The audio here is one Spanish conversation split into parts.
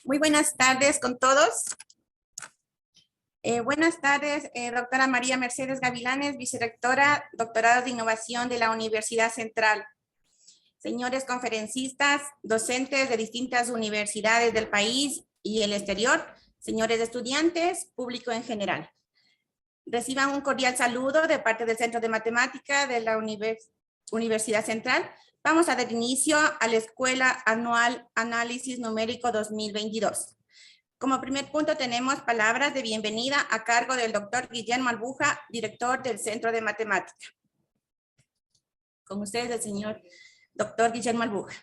Muy buenas tardes con todos. Buenas tardes, doctora María Mercedes Gavilanes, vicerrectora, doctorado de innovación de la Universidad Central. Señores conferencistas, docentes de distintas universidades del país y el exterior, señores estudiantes, público en general. Reciban un cordial saludo de parte del Centro de Matemática de la Universidad Central. Vamos a dar inicio a la Escuela Anual Análisis Numérico 2022. Como primer punto tenemos palabras de bienvenida a cargo del doctor Guillermo Albuja, director del Centro de Matemática. Con ustedes el señor doctor Guillermo Albuja.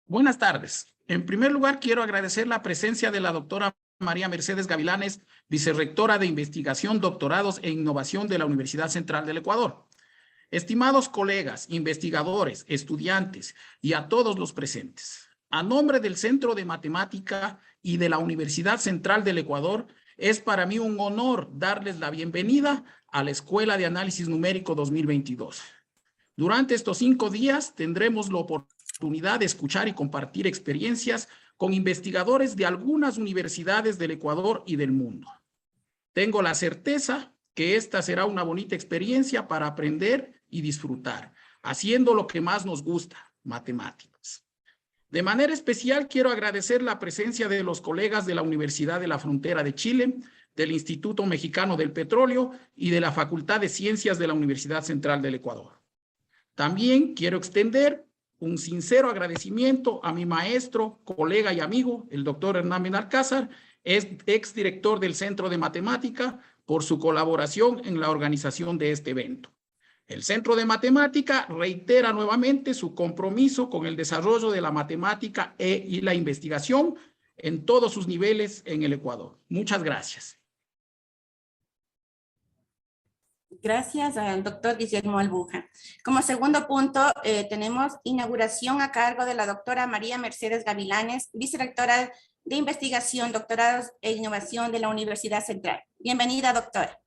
Buenas tardes. En primer lugar, quiero agradecer la presencia de la doctora María Mercedes Gavilanes, vicerrectora de Investigación, Doctorados e Innovación de la Universidad Central del Ecuador. Estimados colegas, investigadores, estudiantes y a todos los presentes, a nombre del Centro de Matemática y de la Universidad Central del Ecuador, es para mí un honor darles la bienvenida a la Escuela de Análisis Numérico 2022. Durante estos 5 días tendremos la oportunidad de escuchar y compartir experiencias con investigadores de algunas universidades del Ecuador y del mundo. Tengo la certeza que esta será una bonita experiencia para aprender y disfrutar, haciendo lo que más nos gusta, matemáticas. De manera especial, quiero agradecer la presencia de los colegas de la Universidad de la Frontera de Chile, del Instituto Mexicano del Petróleo y de la Facultad de Ciencias de la Universidad Central del Ecuador. También quiero extender un sincero agradecimiento a mi maestro, colega y amigo, el doctor Hernán Benalcázar, exdirector del Centro de Matemática, por su colaboración en la organización de este evento. El Centro de Matemática reitera nuevamente su compromiso con el desarrollo de la matemática y la investigación en todos sus niveles en el Ecuador. Muchas gracias. Gracias al doctor Guillermo Albuja. Como segundo punto, tenemos inauguración a cargo de la doctora María Mercedes Gavilanes, vicerrectora de Investigación, Doctorados e Innovación de la Universidad Central. Bienvenida, doctora.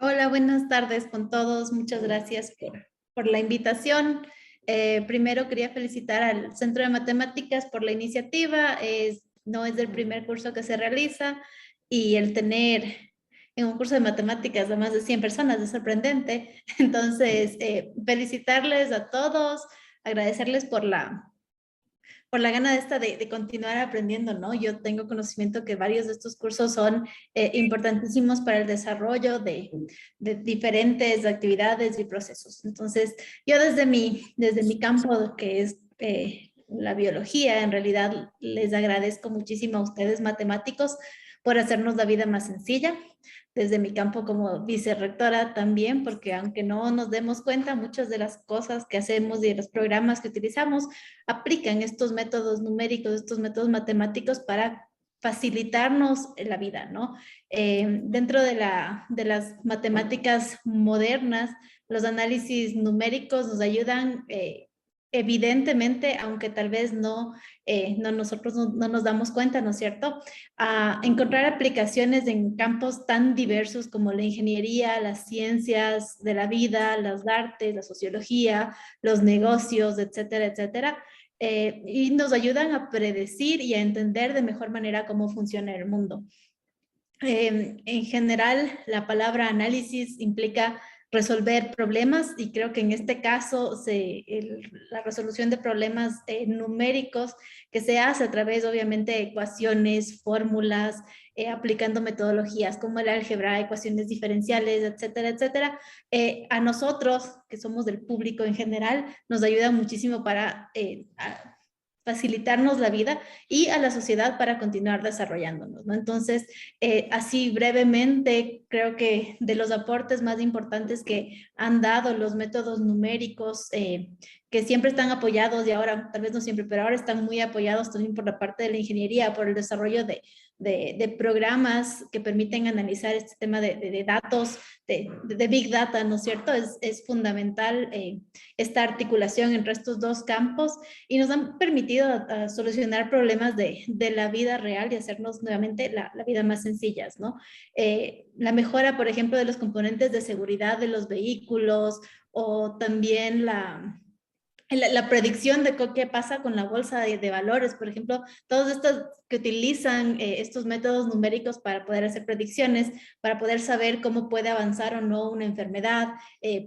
Hola, buenas tardes con todos. Muchas gracias por la invitación. Primero quería felicitar al Centro de Matemáticas por la iniciativa. No es el primer curso que se realiza y el tener en un curso de matemáticas a más de 100 personas es sorprendente. Entonces, felicitarles a todos, agradecerles por la gana de continuar aprendiendo, ¿no? Yo tengo conocimiento que varios de estos cursos son importantísimos para el desarrollo de diferentes actividades y procesos. Entonces, yo desde mi campo, que es la biología, en realidad les agradezco muchísimo a ustedes, matemáticos, por hacernos la vida más sencilla. Desde mi campo como vicerrectora también, porque aunque no nos demos cuenta, muchas de las cosas que hacemos y de los programas que utilizamos aplican estos métodos numéricos, estos métodos matemáticos para facilitarnos la vida, ¿no? Dentro de las matemáticas modernas, los análisis numéricos nos ayudan evidentemente, aunque tal vez nosotros no nos damos cuenta, ¿no es cierto?, a encontrar aplicaciones en campos tan diversos como la ingeniería, las ciencias de la vida, las artes, la sociología, los negocios, etcétera, etcétera. Y nos ayudan a predecir y a entender de mejor manera cómo funciona el mundo. En general, la palabra análisis implica resolver problemas y creo que en este caso la resolución de problemas numéricos que se hace a través obviamente de ecuaciones, fórmulas, aplicando metodologías como el álgebra, ecuaciones diferenciales, etcétera, etcétera, a nosotros que somos del público en general nos ayuda muchísimo para facilitarnos la vida y a la sociedad para continuar desarrollándonos, ¿no? Entonces, así brevemente, creo que de los aportes más importantes que han dado los métodos numéricos, que siempre están apoyados y ahora, tal vez no siempre, pero ahora están muy apoyados también por la parte de la ingeniería, por el desarrollo de programas que permiten analizar este tema de datos, de Big Data, ¿no es cierto? Es fundamental esta articulación entre estos dos campos y nos han permitido solucionar problemas de la vida real y hacernos nuevamente la vida más sencillas, ¿no? La mejora, por ejemplo, de los componentes de seguridad de los vehículos o también la predicción de qué pasa con la bolsa de valores, por ejemplo, todos estos que utilizan estos métodos numéricos para poder hacer predicciones, para poder saber cómo puede avanzar o no una enfermedad,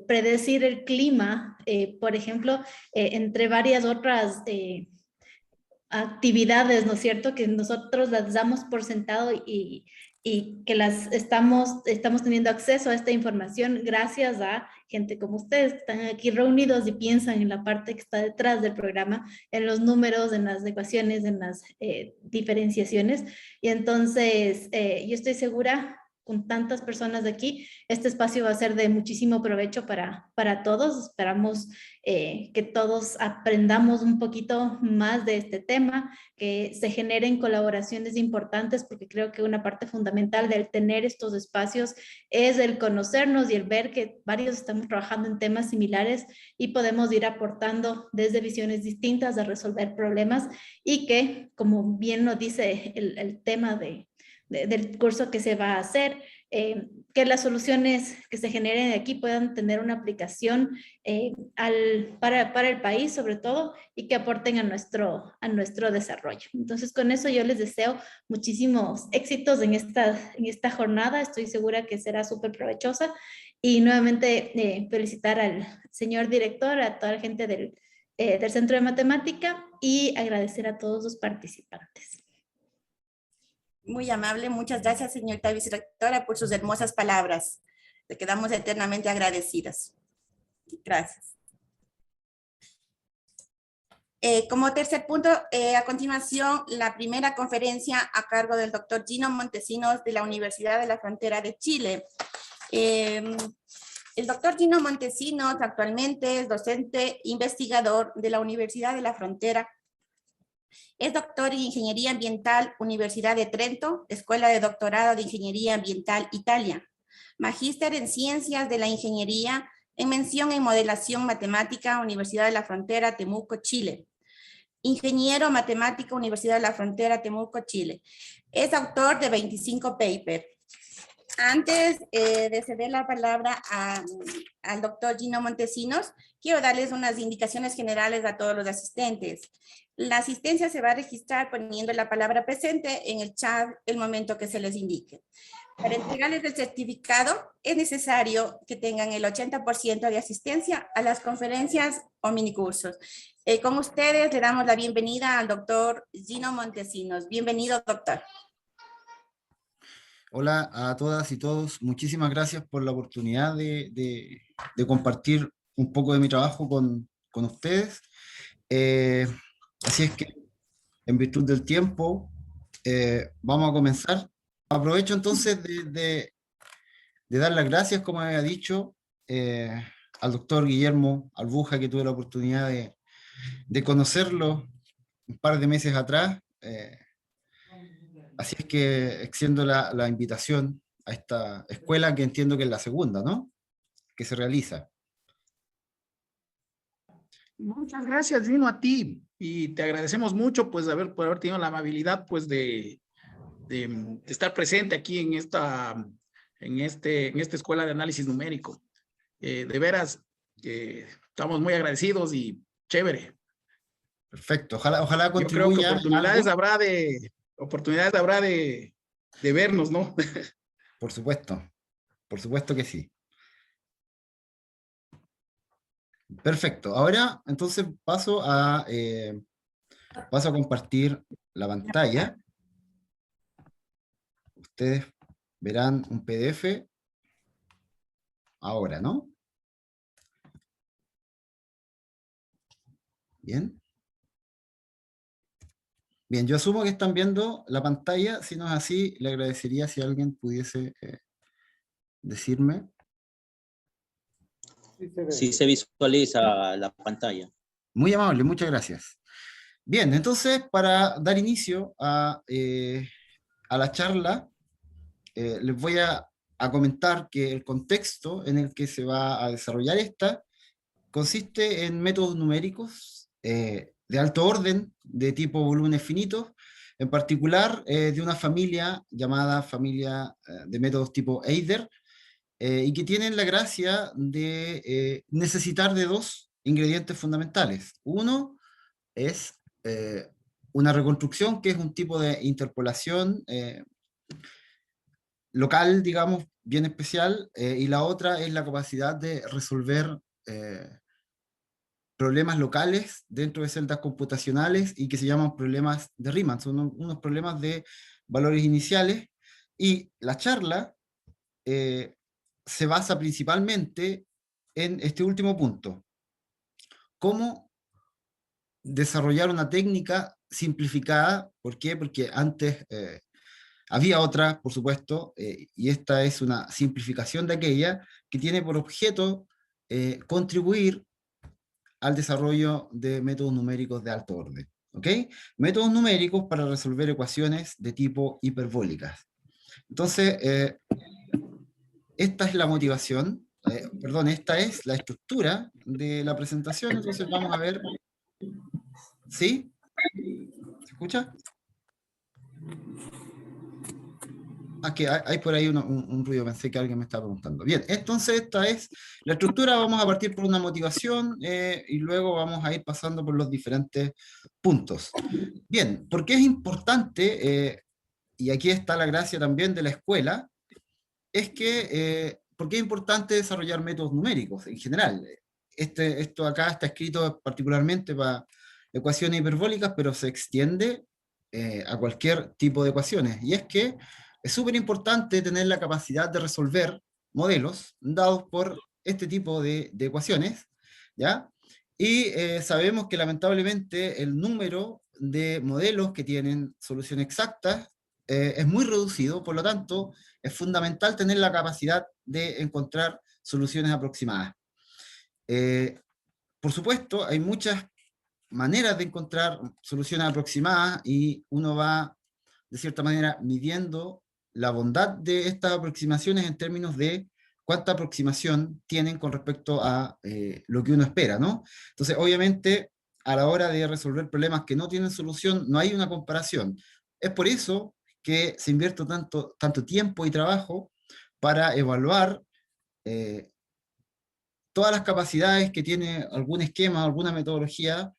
predecir el clima, por ejemplo, entre varias otras actividades, ¿no es cierto?, que nosotros las damos por sentado y que las estamos teniendo acceso a esta información gracias a gente como ustedes que están aquí reunidos y piensan en la parte que está detrás del programa, en los números, en las ecuaciones, en las diferenciaciones. Y entonces yo estoy segura, con tantas personas de aquí, este espacio va a ser de muchísimo provecho para todos. Esperamos que todos aprendamos un poquito más de este tema, que se generen colaboraciones importantes, porque creo que una parte fundamental del tener estos espacios es el conocernos y el ver que varios estamos trabajando en temas similares y podemos ir aportando desde visiones distintas a resolver problemas, y que, como bien nos dice el tema del curso que se va a hacer, que las soluciones que se generen de aquí puedan tener una aplicación para el país sobre todo, y que aporten a nuestro desarrollo. Entonces, con eso yo les deseo muchísimos éxitos en esta jornada. Estoy segura que será súper provechosa, y nuevamente felicitar al señor director, a toda la gente del Centro de Matemática, y agradecer a todos los participantes. Muy amable, muchas gracias, señorita vicerectora, por sus hermosas palabras. Le quedamos eternamente agradecidas. Gracias. Como tercer punto, a continuación, la primera conferencia a cargo del doctor Gino Montesinos de la Universidad de la Frontera de Chile. El doctor Gino Montesinos actualmente es docente investigador de la Universidad de la Frontera. Es doctor en Ingeniería Ambiental, Universidad de Trento, Escuela de Doctorado de Ingeniería Ambiental, Italia. Magíster en Ciencias de la Ingeniería, en mención en Modelación Matemática, Universidad de la Frontera, Temuco, Chile. Ingeniero Matemático, Universidad de la Frontera, Temuco, Chile. Es autor de 25 papers. Antes de ceder la palabra al doctor Gino Montesinos, quiero darles unas indicaciones generales a todos los asistentes. La asistencia se va a registrar poniendo la palabra presente en el chat el momento que se les indique. Para entregarles el certificado es necesario que tengan el 80% de asistencia a las conferencias o minicursos. Con ustedes le damos la bienvenida al doctor Gino Montesinos. Bienvenido, doctor. Hola a todas y todos, muchísimas gracias por la oportunidad de compartir un poco de mi trabajo con ustedes. Así es que, en virtud del tiempo, vamos a comenzar. Aprovecho entonces de dar las gracias, como había dicho, al doctor Guillermo Albuja, que tuve la oportunidad de conocerlo un par de meses atrás. Así es que extiendo la invitación a esta escuela, que entiendo que es la segunda, ¿no?, que se realiza. Muchas gracias, Gino, a ti. Y te agradecemos mucho, pues, por haber tenido la amabilidad, pues, de estar presente aquí en esta escuela de análisis numérico. De veras, estamos muy agradecidos y chévere. Perfecto. Ojalá contribuya. Yo creo que oportunidades habrá de vernos, ¿no? Por supuesto que sí. Perfecto. Ahora, entonces, paso a compartir la pantalla. Ustedes verán un PDF ahora, ¿no? Bien. Bien, yo asumo que están viendo la pantalla. Si no es así, le agradecería si alguien pudiese decirme. Sí se visualiza la pantalla. Muy amable, muchas gracias. Bien, entonces, para dar inicio a la charla, les voy a comentar que el contexto en el que se va a desarrollar esta consiste en métodos numéricos de alto orden, de tipo volúmenes finitos, en particular de una familia llamada familia de métodos tipo Eider, y que tienen la gracia de necesitar de dos ingredientes fundamentales. Uno es una reconstrucción, que es un tipo de interpolación local, digamos, bien especial, y la otra es la capacidad de resolver problemas locales dentro de celdas computacionales y que se llaman problemas de Riemann, son unos problemas de valores iniciales, y la charla se basa principalmente en este último punto: cómo desarrollar una técnica simplificada. ¿Por qué? Porque antes había otra, por supuesto, y esta es una simplificación de aquella que tiene por objeto contribuir al desarrollo de métodos numéricos de alto orden. ¿Ok? Métodos numéricos para resolver ecuaciones de tipo hiperbólicas. Entonces, esta es la motivación, perdón, esta es la estructura de la presentación. Entonces vamos a ver, ¿sí? ¿Se escucha? Ah, que hay por ahí un ruido, pensé que alguien me estaba preguntando. Bien, entonces esta es la estructura. Vamos a partir por una motivación y luego vamos a ir pasando por los diferentes puntos. Bien, ¿por qué es importante? Y aquí está la gracia también de la escuela, es que, ¿por qué es importante desarrollar métodos numéricos en general? Esto acá está escrito particularmente para ecuaciones hiperbólicas, pero se extiende a cualquier tipo de ecuaciones. Y es que es súper importante tener la capacidad de resolver modelos dados por este tipo de ecuaciones, ¿ya? Y sabemos que lamentablemente el número de modelos que tienen solución exacta es muy reducido. Por lo tanto, es fundamental tener la capacidad de encontrar soluciones aproximadas. Por supuesto, hay muchas maneras de encontrar soluciones aproximadas y uno va, de cierta manera, midiendo la bondad de estas aproximaciones en términos de cuánta aproximación tienen con respecto a lo que uno espera, ¿no? Entonces, obviamente, a la hora de resolver problemas que no tienen solución, no hay una comparación. Es por eso que se invierte tanto tiempo y trabajo para evaluar todas las capacidades que tiene algún esquema, alguna metodología,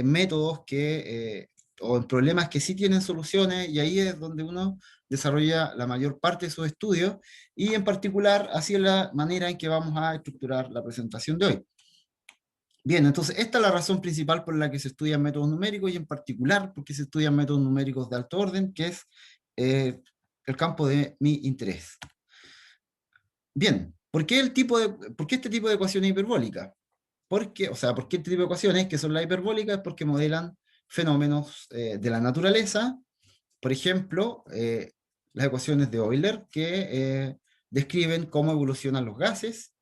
métodos o en problemas que sí tienen soluciones, y ahí es donde uno desarrolla la mayor parte de sus estudios, y en particular así es la manera en que vamos a estructurar la presentación de hoy. Bien, entonces esta es la razón principal por la que se estudian métodos numéricos, y en particular porque se estudian métodos numéricos de alto orden, que es el campo de mi interés. Bien, ¿por qué este tipo de ecuaciones hiperbólicas? ¿Por qué este tipo de ecuaciones que son las hiperbólicas? Porque modelan fenómenos de la naturaleza. Por ejemplo, las ecuaciones de Euler, que describen cómo evolucionan los gases.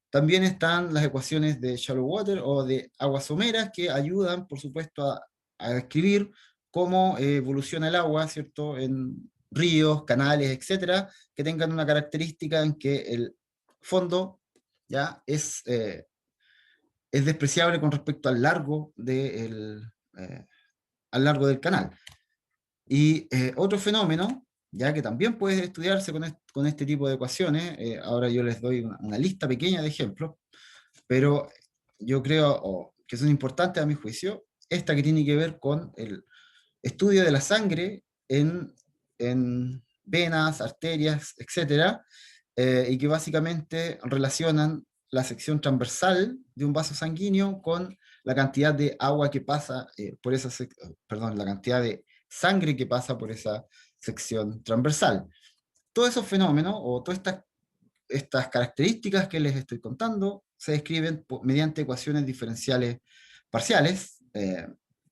También están las ecuaciones de shallow water o de aguas someras, que ayudan, por supuesto, a describir cómo evoluciona el agua, ¿cierto?, en ríos, canales, etcétera, que tengan una característica en que el fondo ya es despreciable con respecto al largo al largo del canal. Y otro fenómeno, ya que también puede estudiarse con este tipo de ecuaciones, ahora yo les doy una lista pequeña de ejemplos, pero yo creo que son importantes a mi juicio, esta que tiene que ver con el estudio de la sangre en venas, arterias, etcétera, y que básicamente relacionan la sección transversal de un vaso sanguíneo con la cantidad de agua que pasa por esa la cantidad de sangre que pasa por esa sección transversal. Todos esos fenómenos o todas estas características que les estoy contando se describen mediante ecuaciones diferenciales parciales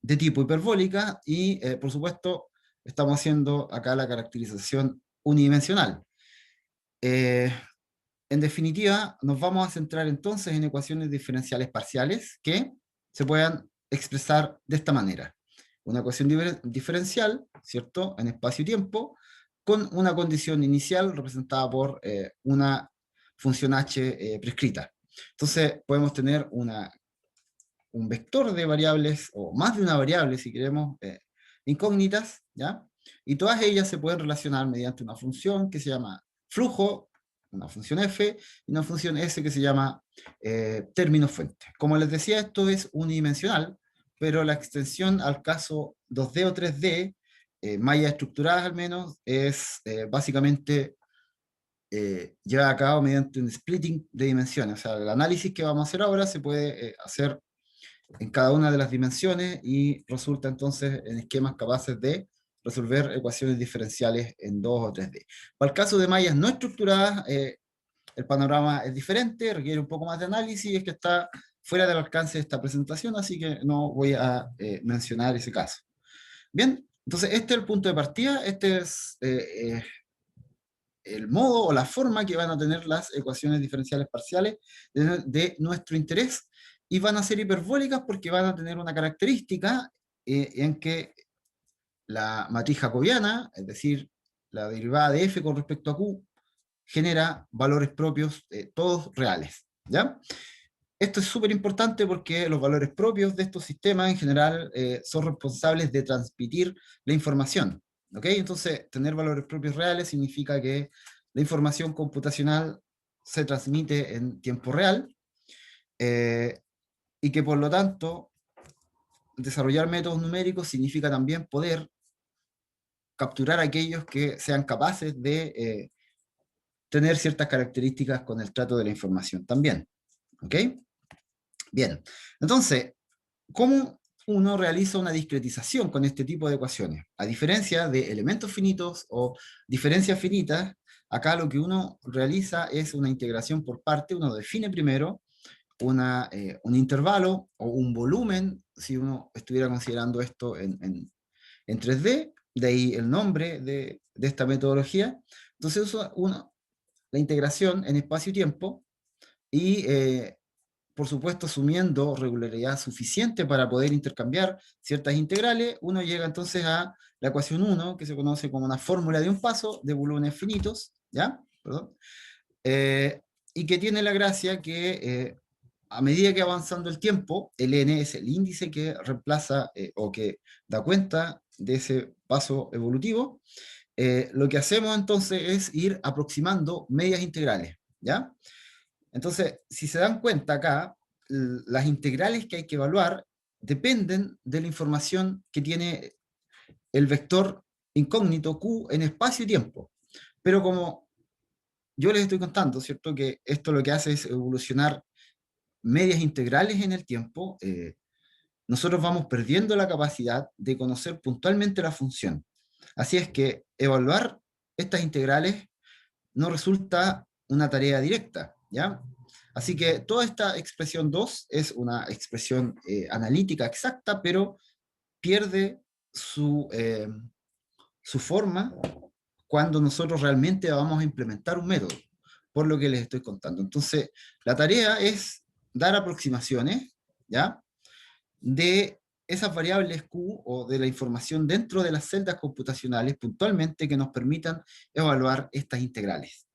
de tipo hiperbólica, y por supuesto estamos haciendo acá la caracterización unidimensional. En definitiva, nos vamos a centrar entonces en ecuaciones diferenciales parciales que se puedan expresar de esta manera. Una ecuación diferencial, ¿cierto?, en espacio y tiempo, con una condición inicial representada por una función h prescrita. Entonces podemos tener un vector de variables, o más de una variable si queremos, incógnitas, ¿ya? Y todas ellas se pueden relacionar mediante una función que se llama flujo una función f, y una función s que se llama término fuente. Como les decía, esto es unidimensional, pero la extensión al caso 2D o 3D, mallas estructuradas al menos, es básicamente llevada a cabo mediante un splitting de dimensiones. O sea, el análisis que vamos a hacer ahora se puede hacer en cada una de las dimensiones y resulta entonces en esquemas capaces de resolver ecuaciones diferenciales en 2 o 3D. Para el caso de mallas no estructuradas, el panorama es diferente, requiere un poco más de análisis, y es que está fuera del alcance de esta presentación, así que no voy a mencionar ese caso. Bien, entonces este es el punto de partida, este es el modo o la forma que van a tener las ecuaciones diferenciales parciales de nuestro interés, y van a ser hiperbólicas porque van a tener una característica en que la matriz jacobiana, es decir, la derivada de f con respecto a q, genera valores propios todos reales, ¿ya? Esto es súper importante porque los valores propios de estos sistemas en general son responsables de transmitir la información, ¿ok? Entonces, tener valores propios reales significa que la información computacional se transmite en tiempo real, y que por lo tanto desarrollar métodos numéricos significa también poder capturar aquellos que sean capaces de tener ciertas características con el trato de la información también. ¿Ok? Bien, entonces, ¿cómo uno realiza una discretización con este tipo de ecuaciones? A diferencia de elementos finitos o diferencias finitas, acá lo que uno realiza es una integración por parte. Uno define primero un intervalo o un volumen, si uno estuviera considerando esto en 3D, de ahí el nombre de esta metodología. Entonces usa la integración en espacio y tiempo, y por supuesto asumiendo regularidad suficiente para poder intercambiar ciertas integrales, uno llega entonces a la ecuación 1, que se conoce como una fórmula de un paso de volúmenes finitos, ¿ya? Perdón. Y que tiene la gracia que a medida que avanzando el tiempo, el n es el índice que reemplaza o que da cuenta de ese paso evolutivo. Lo que hacemos entonces es ir aproximando medias integrales, ¿ya? Entonces, si se dan cuenta acá, las integrales que hay que evaluar dependen de la información que tiene el vector incógnito q en espacio y tiempo. Pero como yo les estoy contando, ¿cierto?, que esto lo que hace es evolucionar medias integrales en el tiempo, nosotros vamos perdiendo la capacidad de conocer puntualmente la función. Así es que evaluar estas integrales no resulta una tarea directa, ¿ya? Así que toda esta expresión 2 es una expresión analítica exacta, pero pierde su forma cuando nosotros realmente vamos a implementar un método, por lo que les estoy contando. Entonces, la tarea es dar aproximaciones, ¿ya?, de esas variables Q o de la información dentro de las celdas computacionales puntualmente que nos permitan evaluar estas integrales.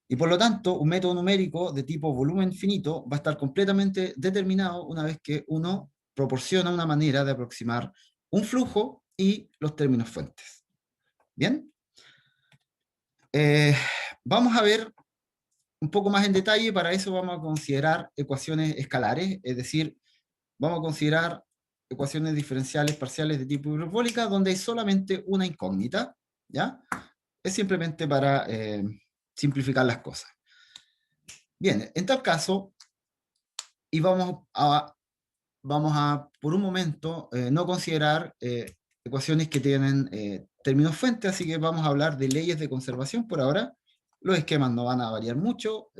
Y por lo tanto, un método numérico de tipo volumen finito va a estar completamente determinado una vez que uno proporciona una manera de aproximar un flujo y los términos fuentes. ¿Bien? Vamos a ver un poco más en detalle. Para eso vamos a considerar ecuaciones escalares, es decir, vamos a considerar ecuaciones diferenciales parciales de tipo hiperbólica donde hay solamente una incógnita, ¿ya? Es simplemente para simplificar las cosas. Bien, en tal caso, y vamos a por un momento no considerar ecuaciones que tienen términos fuentes, así que vamos a hablar de leyes de conservación por ahora. Los esquemas no van a variar mucho,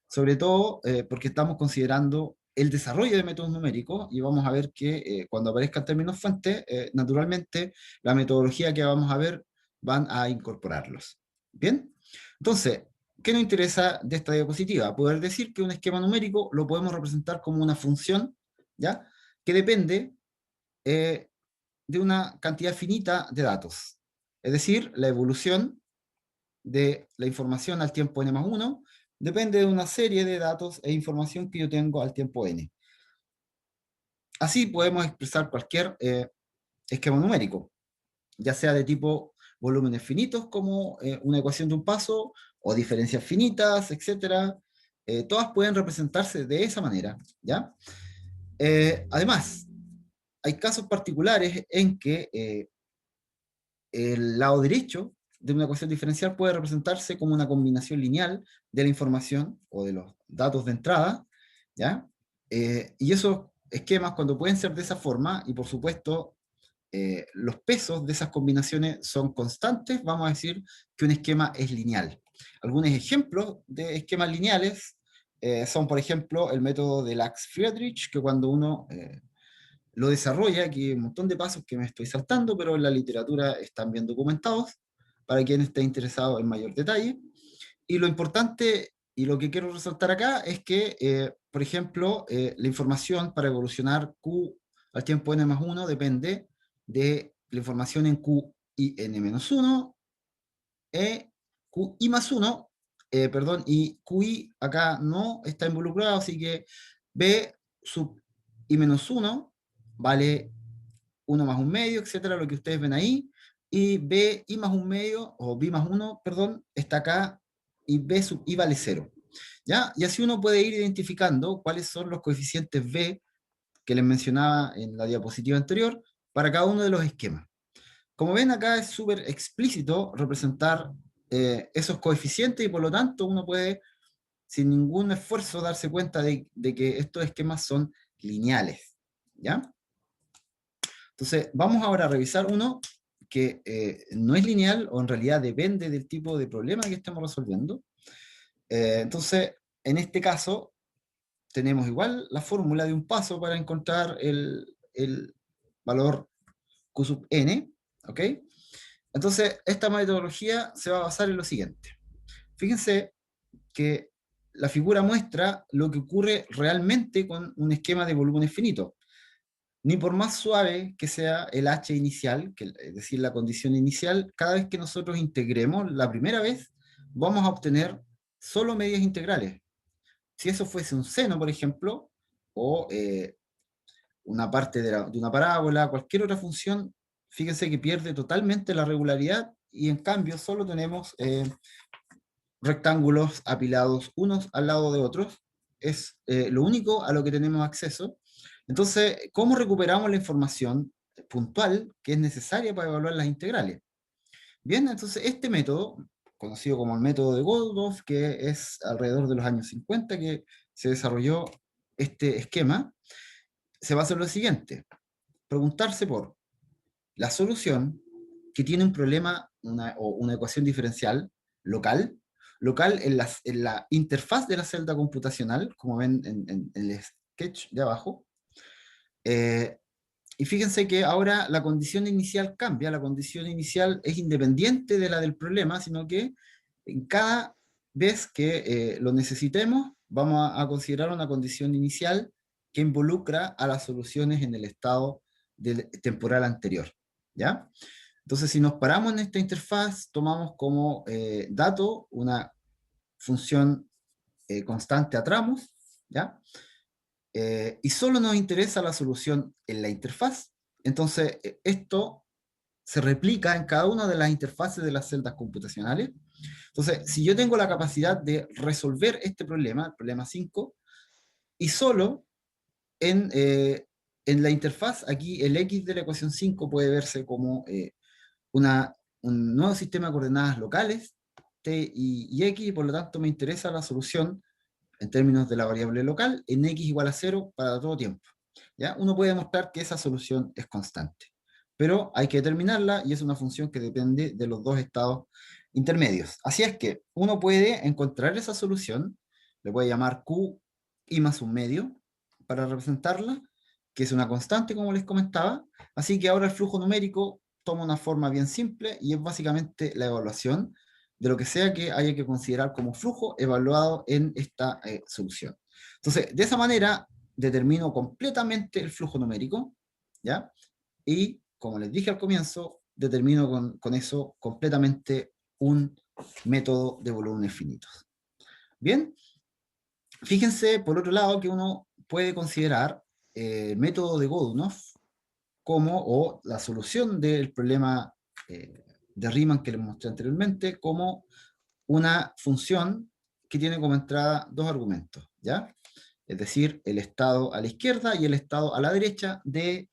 sobre todo porque estamos considerando el desarrollo de métodos numéricos, y vamos a ver que cuando aparezcan términos fuentes, naturalmente la metodología que vamos a ver van a incorporarlos. Bien, entonces, ¿qué nos interesa de esta diapositiva? Poder decir que un esquema numérico lo podemos representar como una función, ¿ya?, que depende de una cantidad finita de datos, es decir, la evolución de la información al tiempo n+1 depende de una serie de datos e información que yo tengo al tiempo n. Así podemos expresar cualquier esquema numérico, ya sea de tipo volúmenes finitos como una ecuación de un paso, o diferencias finitas, etcétera, todas pueden representarse de esa manera, ¿ya? Además, hay casos particulares en que el lado derecho de una ecuación diferencial puede representarse como una combinación lineal de la información o de los datos de entrada, ¿ya? Y esos esquemas, cuando pueden ser de esa forma, y por supuesto los pesos de esas combinaciones son constantes, vamos a decir que un esquema es lineal. Algunos ejemplos de esquemas lineales son, por ejemplo, el método de Lax-Friedrich, que cuando uno lo desarrolla, aquí hay un montón de pasos que me estoy saltando, pero en la literatura están bien documentados, para quien esté interesado en mayor detalle. Y lo importante, y lo que quiero resaltar acá, es que, por ejemplo, la información para evolucionar Q al tiempo n+1 depende de la información en Q y n-1, QI más 1, perdón, y QI acá no está involucrado, así que B sub I menos 1 vale 1 más 1 medio, etcétera, lo que ustedes ven ahí, y B I más 1 medio, o B más 1, perdón, está acá, y B sub I vale 0. ¿Ya? Y así uno puede ir identificando cuáles son los coeficientes B que les mencionaba en la diapositiva anterior para cada uno de los esquemas. Como ven acá es súper explícito representar esos coeficientes y por lo tanto uno puede sin ningún esfuerzo darse cuenta de que estos esquemas son lineales. ¿Ya? Entonces vamos ahora a revisar uno que no es lineal o en realidad depende del tipo de problema que estamos resolviendo. Entonces en este caso tenemos igual la fórmula de un paso para encontrar el valor Q sub n, ¿ok? Entonces, esta metodología se va a basar en lo siguiente. Fíjense que la figura muestra lo que ocurre realmente con un esquema de volúmenes finitos. Ni por más suave que sea el H inicial, es decir, la condición inicial, cada vez que nosotros integremos la primera vez, vamos a obtener solo medias integrales. Si eso fuese un seno, por ejemplo, o una parte de una parábola, cualquier otra función, fíjense que pierde totalmente la regularidad y en cambio solo tenemos rectángulos apilados unos al lado de otros. Es lo único a lo que tenemos acceso. Entonces, ¿cómo recuperamos la información puntual que es necesaria para evaluar las integrales? Bien, entonces este método, conocido como el método de Goldorf, que es alrededor de los años 50 que se desarrolló este esquema, se basa en lo siguiente: preguntarse por la solución que tiene un problema o una ecuación diferencial local en la interfaz de la celda computacional, como ven en el sketch de abajo. Y fíjense que ahora la condición inicial cambia, la condición inicial es independiente de la del problema, sino que en cada vez que lo necesitemos, vamos a considerar una condición inicial que involucra a las soluciones en el estado temporal anterior, ¿ya? Entonces, si nos paramos en esta interfaz, tomamos como dato una función constante a tramos, ¿ya? Y solo nos interesa la solución en la interfaz. Entonces, esto se replica en cada una de las interfaces de las celdas computacionales. Entonces, si yo tengo la capacidad de resolver este problema, el problema 5, y solo en la interfaz, aquí el X de la ecuación 5 puede verse como un nuevo sistema de coordenadas locales, T y X, y por lo tanto me interesa la solución en términos de la variable local, en X igual a 0 para todo tiempo. ¿Ya? Uno puede demostrar que esa solución es constante, pero hay que determinarla y es una función que depende de los dos estados intermedios. Así es que uno puede encontrar esa solución, le puede llamar Q I más un medio para representarla, que es una constante como les comentaba, así que ahora el flujo numérico toma una forma bien simple y es básicamente la evaluación de lo que sea que haya que considerar como flujo evaluado en esta solución. Entonces, de esa manera determino completamente el flujo numérico, ¿ya? Y, como les dije al comienzo, determino con eso completamente un método de volúmenes finitos. Bien, fíjense por otro lado que uno puede considerar el método de Godunov o la solución del problema de Riemann que les mostré anteriormente como una función que tiene como entrada dos argumentos, ¿ya? Es decir, el estado a la izquierda y el estado a la derecha de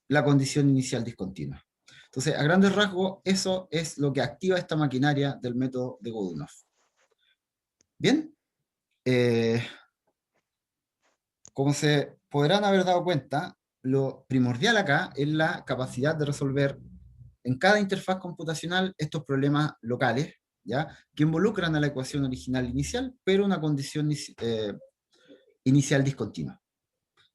la condición inicial discontinua. Entonces, a grandes rasgos, eso es lo que activa esta maquinaria del método de Godunov. Bien, como se podrán haber dado cuenta, lo primordial acá es la capacidad de resolver en cada interfaz computacional estos problemas locales, ¿ya? Que involucran a la ecuación original inicial, pero una condición inicial discontinua,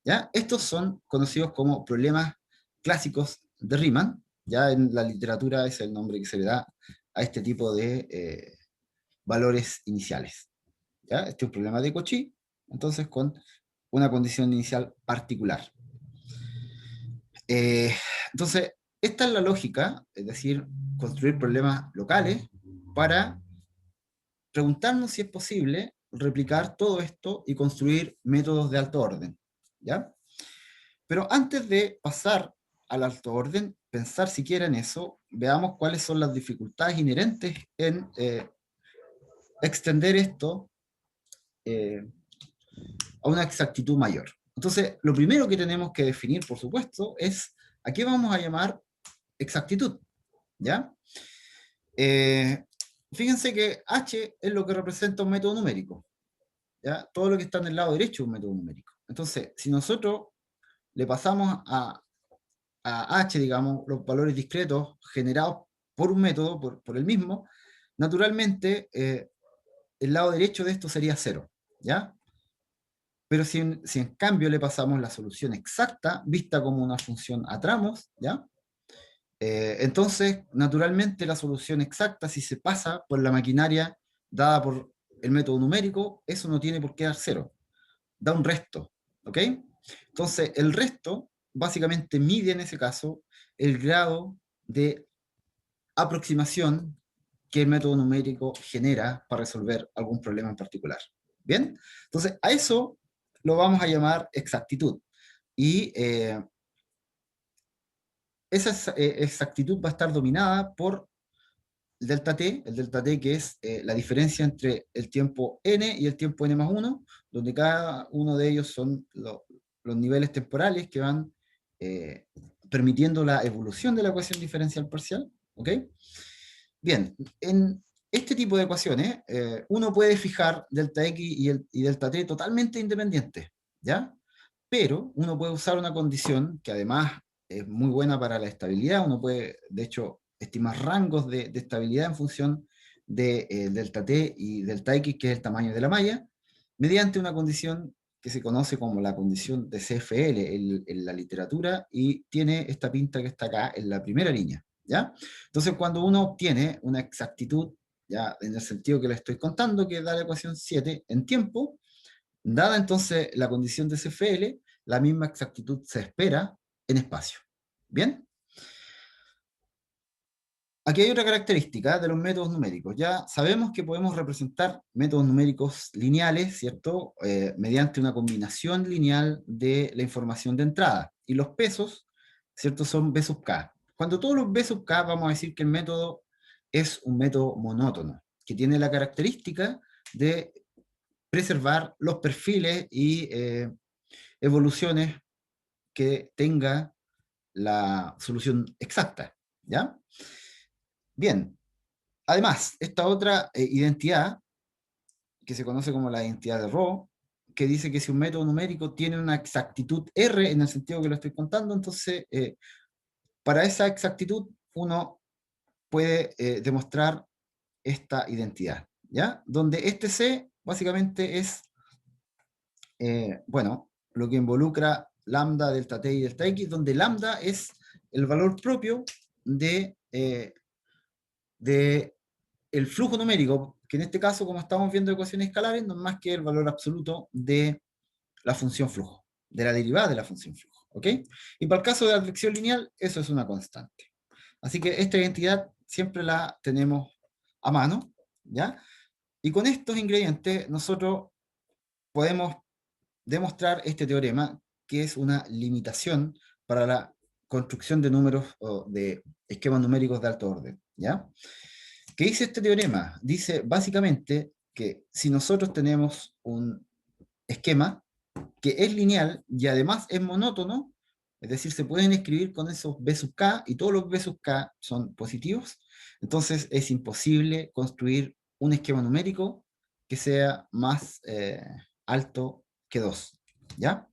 ¿ya? Estos son conocidos como problemas clásicos de Riemann, ya en la literatura es el nombre que se le da a este tipo de valores iniciales, ¿ya? Este es un problema de Cauchy, entonces con una condición inicial particular. Entonces, esta es la lógica, es decir, construir problemas locales para preguntarnos si es posible replicar todo esto y construir métodos de alto orden, ¿ya? Pero antes de pasar al alto orden, pensar siquiera en eso, veamos cuáles son las dificultades inherentes en extender esto a una exactitud mayor. Entonces, lo primero que tenemos que definir, por supuesto, es a qué vamos a llamar exactitud, ¿ya? Fíjense que H es lo que representa un método numérico, ¿ya? Todo lo que está en el lado derecho es un método numérico. Entonces, si nosotros le pasamos a H, digamos, los valores discretos generados por un método, por el mismo, naturalmente el lado derecho de esto sería 0, ¿ya? Pero si en cambio le pasamos la solución exacta, vista como una función a tramos, ¿ya? Entonces, naturalmente, la solución exacta, si se pasa por la maquinaria dada por el método numérico, eso no tiene por qué dar 0. Da un resto, ¿ok? Entonces, el resto básicamente mide en ese caso el grado de aproximación que el método numérico genera para resolver algún problema en particular. ¿Bien? Entonces, a eso lo vamos a llamar exactitud. Y esa exactitud va a estar dominada por el delta t que es la diferencia entre el tiempo n y el tiempo n más 1, donde cada uno de ellos son los niveles temporales que van permitiendo la evolución de la ecuación diferencial parcial. ¿Ok? Bien, en este tipo de ecuaciones uno puede fijar delta x y delta t totalmente independientes, ¿ya? Pero uno puede usar una condición que además es muy buena para la estabilidad. Uno puede, de hecho, estimar rangos de estabilidad en función de delta t y delta x, que es el tamaño de la malla, mediante una condición que se conoce como la condición de CFL en la literatura, y tiene esta pinta que está acá en la primera línea, ¿ya? Entonces, cuando uno obtiene una exactitud, ya en el sentido que le estoy contando, que da la ecuación 7 en tiempo, dada entonces la condición de CFL, la misma exactitud se espera en espacio. ¿Bien? Aquí hay otra característica de los métodos numéricos. Ya sabemos que podemos representar métodos numéricos lineales, ¿cierto? Mediante una combinación lineal de la información de entrada. Y los pesos, ¿cierto? Son B sub k. Cuando todos los B sub k, vamos a decir que el método es un método monótono, que tiene la característica de preservar los perfiles y evoluciones que tenga la solución exacta, ¿ya? Bien, además, esta otra identidad, que se conoce como la identidad de Rho, que dice que si un método numérico tiene una exactitud R, en el sentido que lo estoy contando, entonces, para esa exactitud, uno puede demostrar esta identidad, ¿ya? Donde este C, básicamente, es, bueno, lo que involucra lambda, delta t y delta x, donde lambda es el valor propio de el flujo numérico, que en este caso, como estamos viendo ecuaciones escalares, no es más que el valor absoluto de la función flujo, de la derivada de la función flujo, ¿ok? Y para el caso de la flexión lineal, eso es una constante. Así que esta identidad siempre la tenemos a mano, ¿ya? Y con estos ingredientes nosotros podemos demostrar este teorema, que es una limitación para la construcción de números o de esquemas numéricos de alto orden, ¿ya? ¿Qué dice este teorema? Dice básicamente que si nosotros tenemos un esquema que es lineal y además es monótono, es decir, se pueden escribir con esos B sub k y todos los B sub k son positivos, entonces es imposible construir un esquema numérico que sea más alto que 2, ¿ya?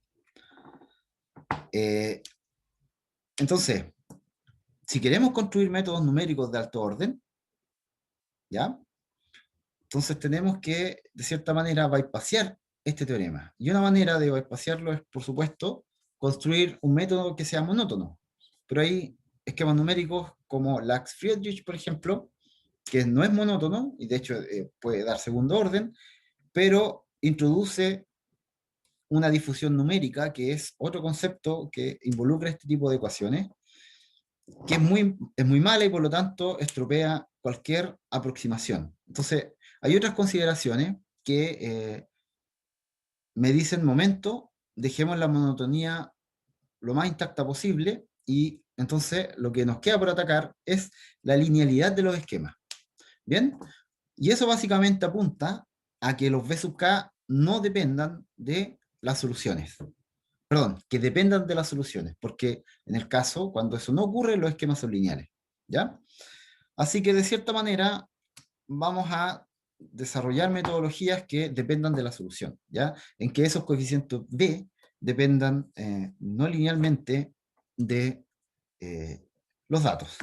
Entonces, si queremos construir métodos numéricos de alto orden, ¿ya? Entonces tenemos que, de cierta manera, bypassear este teorema. Y una manera de bypassearlo es, por supuesto, construir un método que sea monótono. Pero hay esquemas numéricos como Lax-Friedrich, por ejemplo, que no es monótono, y de hecho puede dar segundo orden, pero introduce una difusión numérica, que es otro concepto que involucra este tipo de ecuaciones, que es muy mala y por lo tanto estropea cualquier aproximación. Entonces, hay otras consideraciones que me dicen, momento, dejemos la monotonía lo más intacta posible y entonces lo que nos queda por atacar es la linealidad de los esquemas. ¿Bien? Y eso básicamente apunta a que los V sub k no dependan de las soluciones. Perdón, que dependan de las soluciones, porque en el caso, cuando eso no ocurre, los esquemas son lineales. ¿Ya? Así que de cierta manera vamos a desarrollar metodologías que dependan de la solución, ¿ya? En que esos coeficientes B dependan no linealmente de los datos.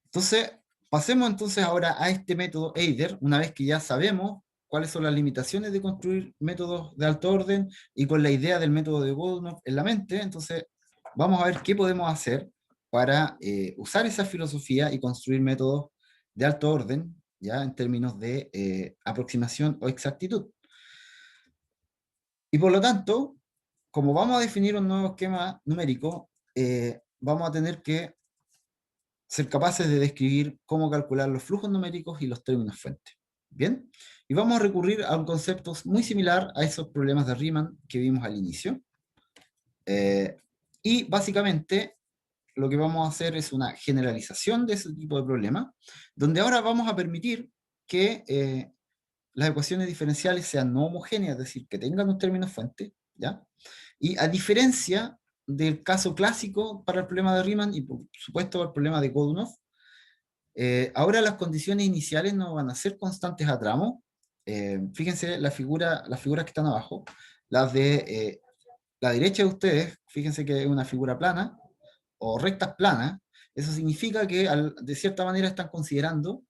Entonces, pasemos entonces ahora a este método Eider, una vez que ya sabemos cuáles son las limitaciones de construir métodos de alto orden y con la idea del método de Godunov en la mente, entonces vamos a ver qué podemos hacer para usar esa filosofía y construir métodos de alto orden, ya en términos de aproximación o exactitud. Y por lo tanto, como vamos a definir un nuevo esquema numérico, vamos a tener que ser capaces de describir cómo calcular los flujos numéricos y los términos fuente. ¿Bien? Y vamos a recurrir a un concepto muy similar a esos problemas de Riemann que vimos al inicio. Y básicamente lo que vamos a hacer es una generalización de ese tipo de problema, donde ahora vamos a permitir que las ecuaciones diferenciales sean no homogéneas, es decir, que tengan un término fuente, ¿ya? Y a diferencia del caso clásico para el problema de Riemann y por supuesto para el problema de Godunov, ahora las condiciones iniciales no van a ser constantes a tramo. Fíjense las figuras que están abajo, las de la derecha de ustedes, fíjense que es una figura plana o rectas planas. Eso significa que de cierta manera están considerando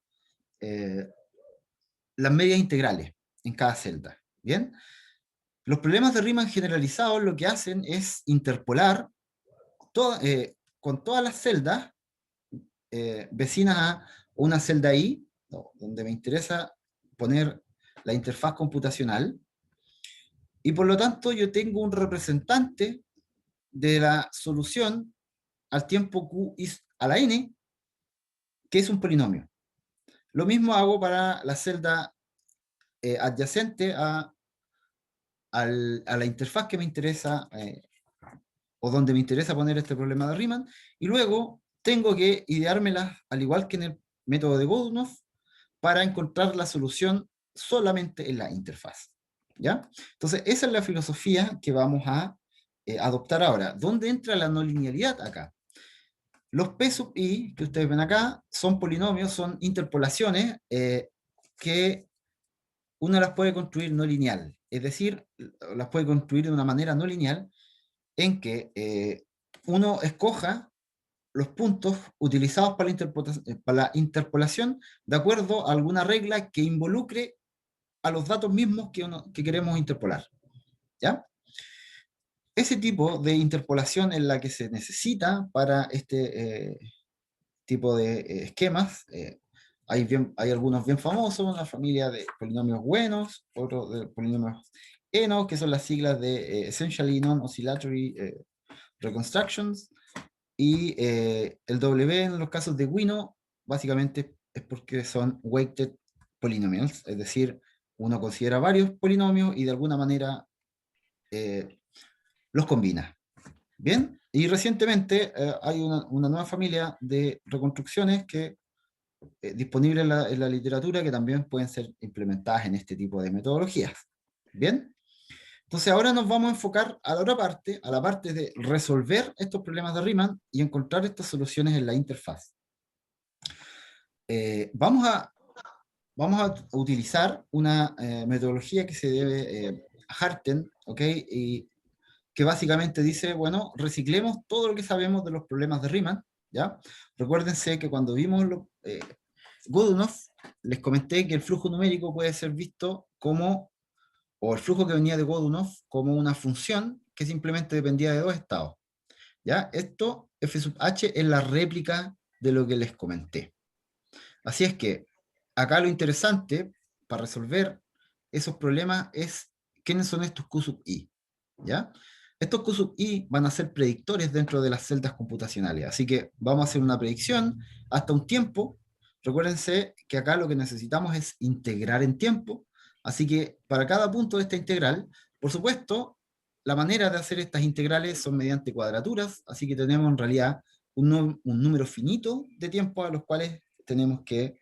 las medias integrales en cada celda. ¿Bien? Los problemas de Riemann generalizados lo que hacen es interpolar con todas las celdas vecinas a una celda I, donde me interesa poner la interfaz computacional, y por lo tanto yo tengo un representante de la solución al tiempo q a la n, que es un polinomio. Lo mismo hago para la celda adyacente a la interfaz que me interesa, o donde me interesa poner este problema de Riemann, y luego tengo que ideármelas, al igual que en el método de Godunov, para encontrar la solución solamente en la interfaz. ¿Ya? Entonces, esa es la filosofía que vamos a adoptar ahora. ¿Dónde entra la no linealidad acá? Los P sub i, que ustedes ven acá, son polinomios, son interpolaciones que uno las puede construir no lineal. Es decir, las puede construir de una manera no lineal en que uno escoja los puntos utilizados para la interpolación de acuerdo a alguna regla que involucre a los datos mismos que queremos interpolar. ¿Ya? Ese tipo de interpolación es la que se necesita para este tipo de esquemas. Hay algunos bien famosos, una familia de polinomios buenos, otros de polinomios ENO, que son las siglas de Essentially Non-Oscillatory Reconstructions, y el W en los casos de Wino, básicamente es porque son weighted polynomials, es decir, uno considera varios polinomios y de alguna manera los combina. ¿Bien? Y recientemente hay una nueva familia de reconstrucciones que disponible en la literatura que también pueden ser implementadas en este tipo de metodologías. ¿Bien? Entonces ahora nos vamos a enfocar a la otra parte, a la parte de resolver estos problemas de Riemann y encontrar estas soluciones en la interfaz. Vamos a utilizar una metodología que se debe a Harten, ¿ok? Y que básicamente dice, bueno, reciclemos todo lo que sabemos de los problemas de Riemann, ¿ya? Recuérdense que cuando vimos Godunov, les comenté que el flujo numérico puede ser visto como, o el flujo que venía de Godunov, como una función que simplemente dependía de dos estados, ¿ya? Esto, f sub h, es la réplica de lo que les comenté. Así es que acá lo interesante para resolver esos problemas es quiénes son estos Q sub i, ¿ya? Estos Q sub i van a ser predictores dentro de las celdas computacionales, así que vamos a hacer una predicción hasta un tiempo. Recuérdense que acá lo que necesitamos es integrar en tiempo, así que para cada punto de esta integral, por supuesto, la manera de hacer estas integrales son mediante cuadraturas, así que tenemos en realidad un número finito de tiempos a los cuales tenemos que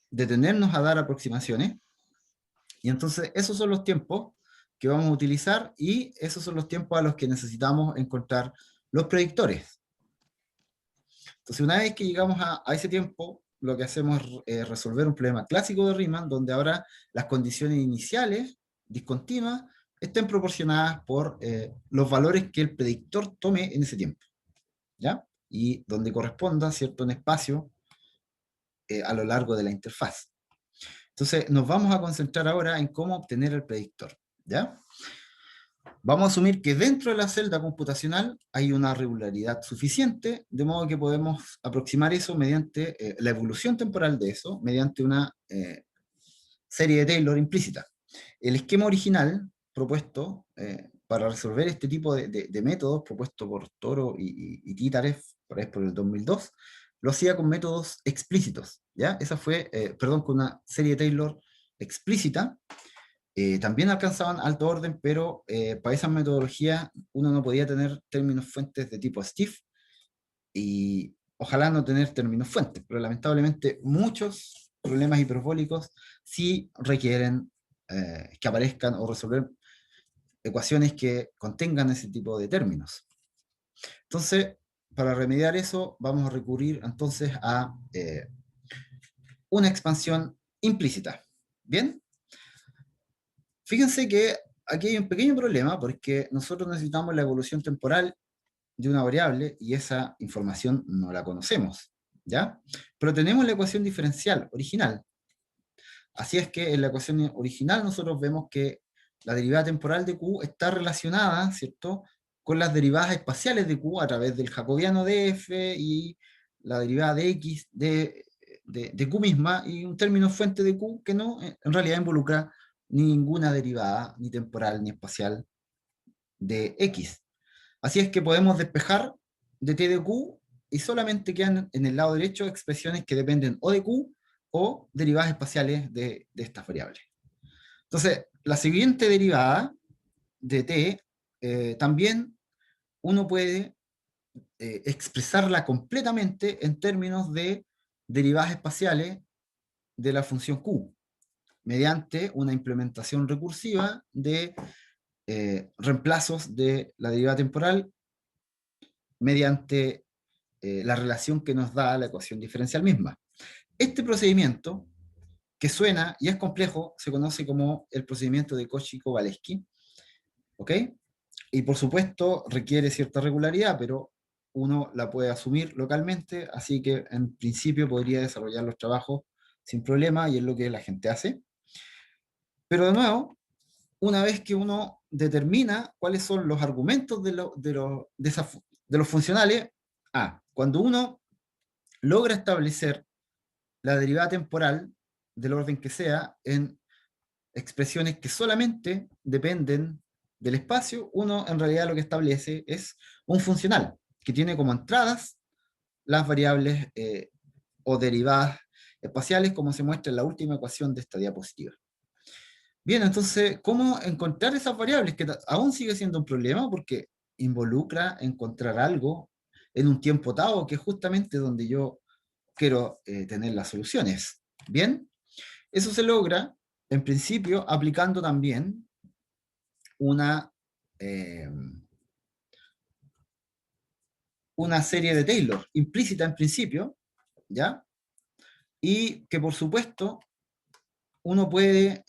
detenernos a dar aproximaciones. Y entonces esos son los tiempos que vamos a utilizar y esos son los tiempos a los que necesitamos encontrar los predictores. Entonces una vez que llegamos a ese tiempo, lo que hacemos es resolver un problema clásico de Riemann, donde ahora las condiciones iniciales discontinuas estén proporcionadas por los valores que el predictor tome en ese tiempo, ¿ya? Y donde corresponda, ¿cierto?, un espacio a lo largo de la interfaz. Entonces, nos vamos a concentrar ahora en cómo obtener el predictor, ¿ya? Vamos a asumir que dentro de la celda computacional hay una regularidad suficiente, de modo que podemos aproximar eso mediante la evolución temporal de eso, mediante una serie de Taylor implícita. El esquema original propuesto para resolver este tipo de métodos, propuesto por Toro y Titarev, por el 2002, lo hacía con métodos explícitos, ¿ya? Esa fue, perdón, con una serie de Taylor explícita. También alcanzaban alto orden, pero para esa metodología uno no podía tener términos fuentes de tipo Stiff y ojalá no tener términos fuentes, pero lamentablemente muchos problemas hiperbólicos sí requieren que aparezcan o resolver ecuaciones que contengan ese tipo de términos. Entonces, para remediar eso, vamos a recurrir entonces a una expansión implícita. ¿Bien? Fíjense que aquí hay un pequeño problema porque nosotros necesitamos la evolución temporal de una variable y esa información no la conocemos, ¿ya? Pero tenemos la ecuación diferencial original. Así es que en la ecuación original nosotros vemos que la derivada temporal de Q está relacionada, ¿cierto?, con las derivadas espaciales de Q a través del jacobiano de F y la derivada de X de Q misma y un término fuente de Q que no en realidad involucra ninguna derivada, ni temporal ni espacial de X. Así es que podemos despejar de T de Q y solamente quedan en el lado derecho expresiones que dependen o de Q o derivadas espaciales de estas variables. Entonces, la siguiente derivada de T también uno puede expresarla completamente en términos de derivadas espaciales de la función Q, mediante una implementación recursiva de reemplazos de la derivada temporal mediante la relación que nos da la ecuación diferencial misma. Este procedimiento, que suena y es complejo, se conoce como el procedimiento de Cauchy-Kowalewski, ¿ok? Y por supuesto requiere cierta regularidad, pero uno la puede asumir localmente, así que en principio podría desarrollar los trabajos sin problema y es lo que la gente hace. Pero de nuevo, una vez que uno determina cuáles son los argumentos de los funcionales, cuando uno logra establecer la derivada temporal del orden que sea en expresiones que solamente dependen del espacio, uno en realidad lo que establece es un funcional que tiene como entradas las variables o derivadas espaciales como se muestra en la última ecuación de esta diapositiva. Bien, entonces, ¿cómo encontrar esas variables? Que aún sigue siendo un problema porque involucra encontrar algo en un tiempo dado, que es justamente donde yo quiero tener las soluciones. Bien, eso se logra, en principio, aplicando también una serie de Taylor, implícita en principio, ¿ya? Y que por supuesto uno puede,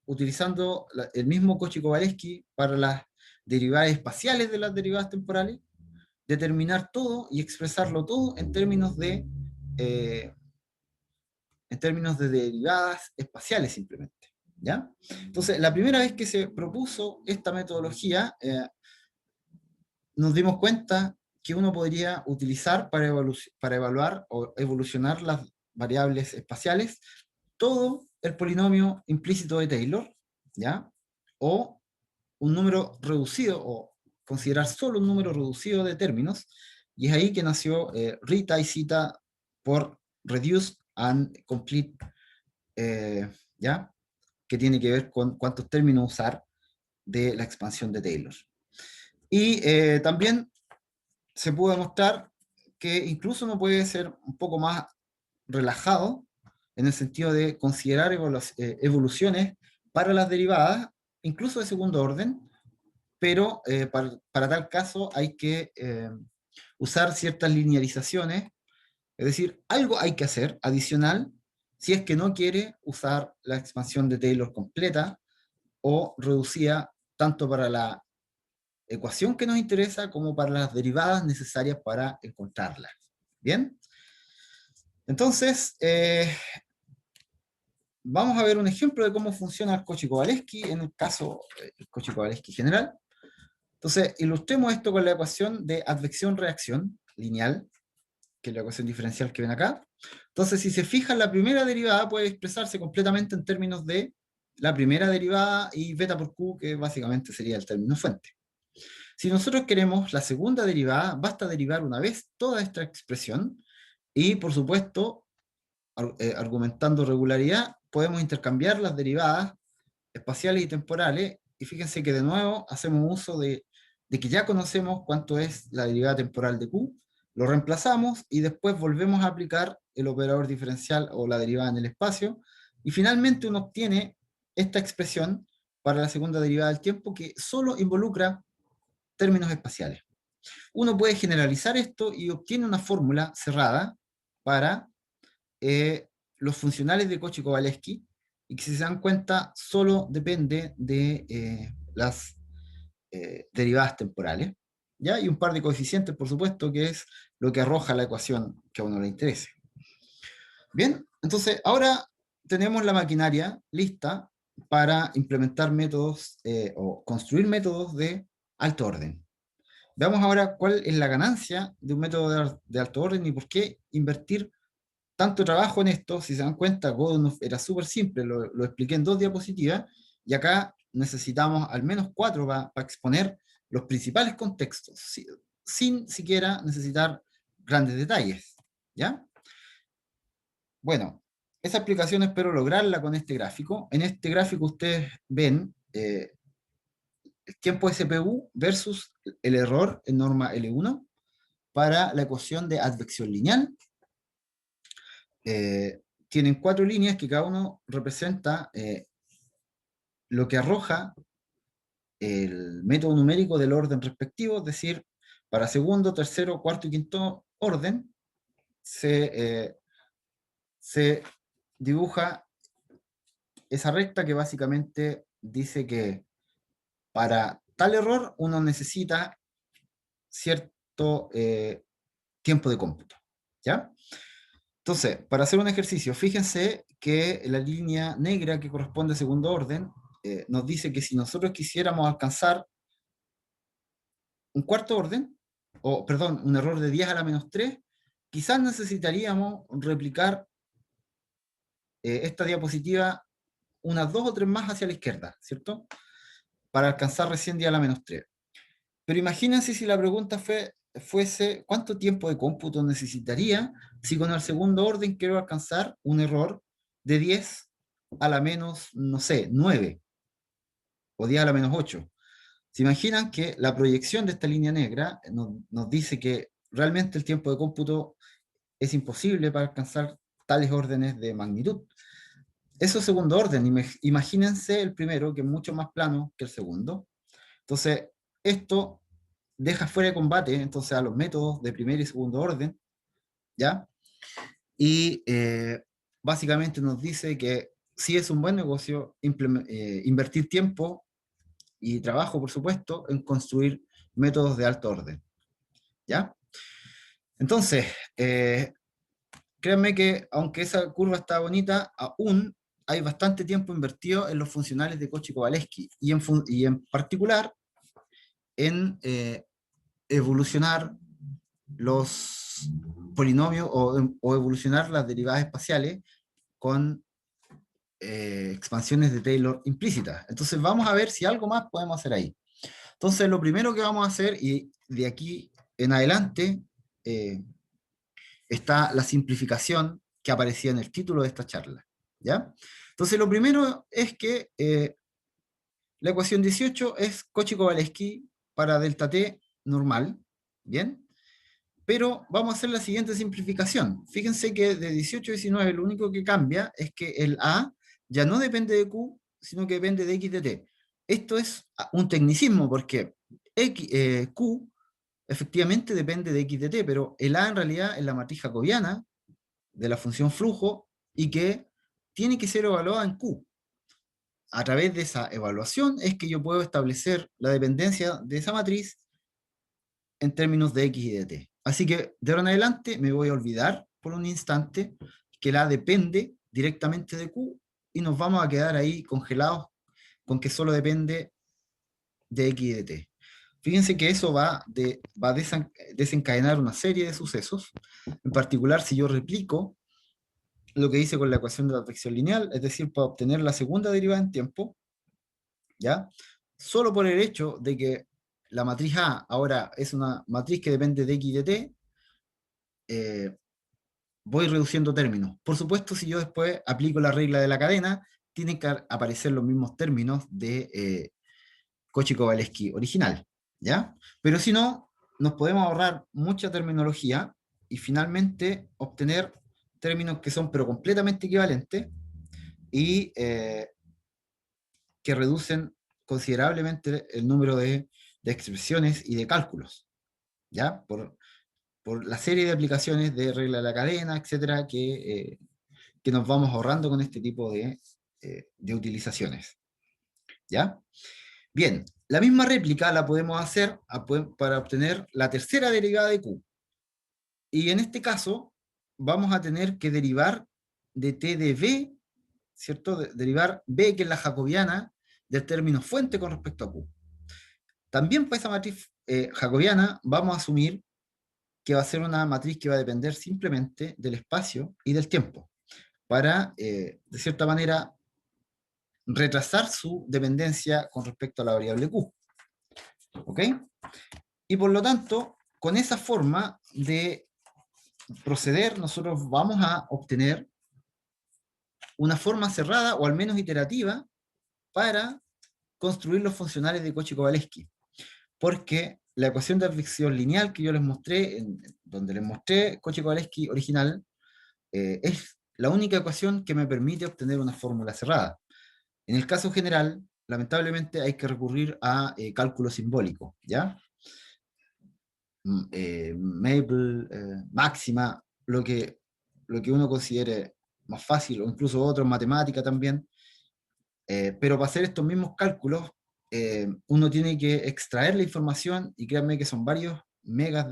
utilizando el mismo Cauchy-Kowalewski para las derivadas espaciales de las derivadas temporales, determinar todo y expresarlo todo en términos de derivadas espaciales simplemente, ¿ya? Entonces, la primera vez que se propuso esta metodología, nos dimos cuenta que uno podría utilizar para evaluar o evolucionar las variables espaciales todo el polinomio implícito de Taylor, ¿ya? O un número reducido, o considerar solo un número reducido de términos, y es ahí que nació Rita y Zeta por Reduced and Complete, ¿ya? Que tiene que ver con cuántos términos usar de la expansión de Taylor. Y también se pudo demostrar que incluso uno puede ser un poco más relajado en el sentido de considerar evoluciones para las derivadas, incluso de segundo orden, pero para tal caso hay que usar ciertas linearizaciones, es decir, algo hay que hacer adicional si es que no quiere usar la expansión de Taylor completa o reducida tanto para la ecuación que nos interesa como para las derivadas necesarias para encontrarlas. ¿Bien? Entonces, vamos a ver un ejemplo de cómo funciona el Cauchy-Kowalewski en el caso del Cauchy-Kowalewski general. Entonces, ilustremos esto con la ecuación de advección-reacción lineal, que es la ecuación diferencial que ven acá. Entonces, si se fijan, la primera derivada puede expresarse completamente en términos de la primera derivada y beta por q, que básicamente sería el término fuente. Si nosotros queremos la segunda derivada, basta derivar una vez toda esta expresión y, por supuesto, argumentando regularidad, podemos intercambiar las derivadas espaciales y temporales, y fíjense que de nuevo hacemos uso de que ya conocemos cuánto es la derivada temporal de Q, lo reemplazamos y después volvemos a aplicar el operador diferencial o la derivada en el espacio, y finalmente uno obtiene esta expresión para la segunda derivada del tiempo que solo involucra términos espaciales. Uno puede generalizar esto y obtiene una fórmula cerrada para los funcionales de Cauchy-Kowalewski, y que si se dan cuenta solo depende de las derivadas temporales, ¿ya? Y un par de coeficientes, por supuesto, que es lo que arroja la ecuación que a uno le interese. Bien, entonces ahora tenemos la maquinaria lista para implementar métodos o construir métodos de alto orden. Veamos ahora cuál es la ganancia de un método de alto orden y por qué invertir tanto trabajo en esto. Si se dan cuenta, Godunov era súper simple, lo expliqué en 2 diapositivas, y acá necesitamos al menos 4 para exponer los principales contextos, sin siquiera necesitar grandes detalles, ¿ya? Bueno, esa explicación espero lograrla con este gráfico. En este gráfico ustedes ven el tiempo SPU versus el error en norma L1 para la ecuación de advección lineal. Tienen 4 líneas que cada uno representa lo que arroja el método numérico del orden respectivo, es decir, para segundo, tercero, cuarto y quinto orden se dibuja esa recta que básicamente dice que para tal error uno necesita cierto tiempo de cómputo, ¿ya? Entonces, para hacer un ejercicio, fíjense que la línea negra que corresponde a segundo orden nos dice que si nosotros quisiéramos alcanzar un cuarto orden, o perdón, un error de 10 a la menos 3, quizás necesitaríamos replicar esta diapositiva unas 2 o 3 más hacia la izquierda, ¿cierto? Para alcanzar recién 10 a la menos 3. Pero imagínense si la pregunta fuese ¿cuánto tiempo de cómputo necesitaría si con el segundo orden quiero alcanzar un error de 10 a la menos, no sé, 9 o 10 a la menos 8? Se imaginan que la proyección de esta línea negra nos dice que realmente el tiempo de cómputo es imposible para alcanzar tales órdenes de magnitud. Eso es segundo orden. Imagínense el primero, que es mucho más plano que el segundo. Entonces, esto deja fuera de combate entonces a los métodos de primer y segundo orden, ¿ya? Y básicamente nos dice que sí es un buen negocio invertir tiempo y trabajo, por supuesto, en construir métodos de alto orden, ¿ya? Entonces, créanme que aunque esa curva está bonita, aún hay bastante tiempo invertido en los funcionales de Cauchy-Kowalewski y en particular en evolucionar los polinomios o evolucionar las derivadas espaciales con expansiones de Taylor implícitas. Entonces vamos a ver si algo más podemos hacer ahí. Entonces lo primero que vamos a hacer, y de aquí en adelante está la simplificación que aparecía en el título de esta charla, ¿ya? Entonces lo primero es que la ecuación 18 es Cauchy-Kowalewski para delta t normal, ¿bien? Pero vamos a hacer la siguiente simplificación. Fíjense que de 18 a 19 lo único que cambia es que el A ya no depende de Q, sino que depende de X de T. Esto es un tecnicismo porque Q efectivamente depende de X de T, pero el A en realidad es la matriz jacobiana de la función flujo y que tiene que ser evaluada en Q. A través de esa evaluación es que yo puedo establecer la dependencia de esa matriz en términos de X y de T. Así que de ahora en adelante me voy a olvidar por un instante que la depende directamente de Q y nos vamos a quedar ahí congelados con que solo depende de X y de T. Fíjense que eso va a desencadenar una serie de sucesos. En particular, si yo replico lo que hice con la ecuación de la atracción lineal, es decir, para obtener la segunda derivada en tiempo, ¿ya? Solo por el hecho de que la matriz A ahora es una matriz que depende de X y de T, voy reduciendo términos. Por supuesto, si yo después aplico la regla de la cadena, tienen que aparecer los mismos términos de Cauchy-Kowalewski original, ¿ya? Pero si no, nos podemos ahorrar mucha terminología y finalmente obtener términos que son pero completamente equivalentes y que reducen considerablemente el número de expresiones y de cálculos, ¿ya? Por la serie de aplicaciones de regla de la cadena, etcétera, que nos vamos ahorrando con este tipo de utilizaciones, ¿ya? Bien, la misma réplica la podemos hacer para obtener la tercera derivada de Q. Y en este caso, vamos a tener que derivar de T de B, ¿cierto? Derivar B, que es la jacobiana, del término fuente con respecto a Q. También para esa matriz jacobiana vamos a asumir que va a ser una matriz que va a depender simplemente del espacio y del tiempo, para, de cierta manera, retrasar su dependencia con respecto a la variable Q. ¿Ok? Y por lo tanto, con esa forma de proceder, nosotros vamos a obtener una forma cerrada, o al menos iterativa, para construir los funcionales de Cauchy-Kowalewski. Porque la ecuación de advección lineal que yo les mostré, donde les mostré Cauchy-Kowalewski original, es la única ecuación que me permite obtener una fórmula cerrada. En el caso general, lamentablemente hay que recurrir a cálculo simbólico, ¿ya? Maple, máxima, lo que uno considere más fácil, o incluso otro en matemática también. Pero para hacer estos mismos cálculos, uno tiene que extraer la información, y créanme que son varios megas,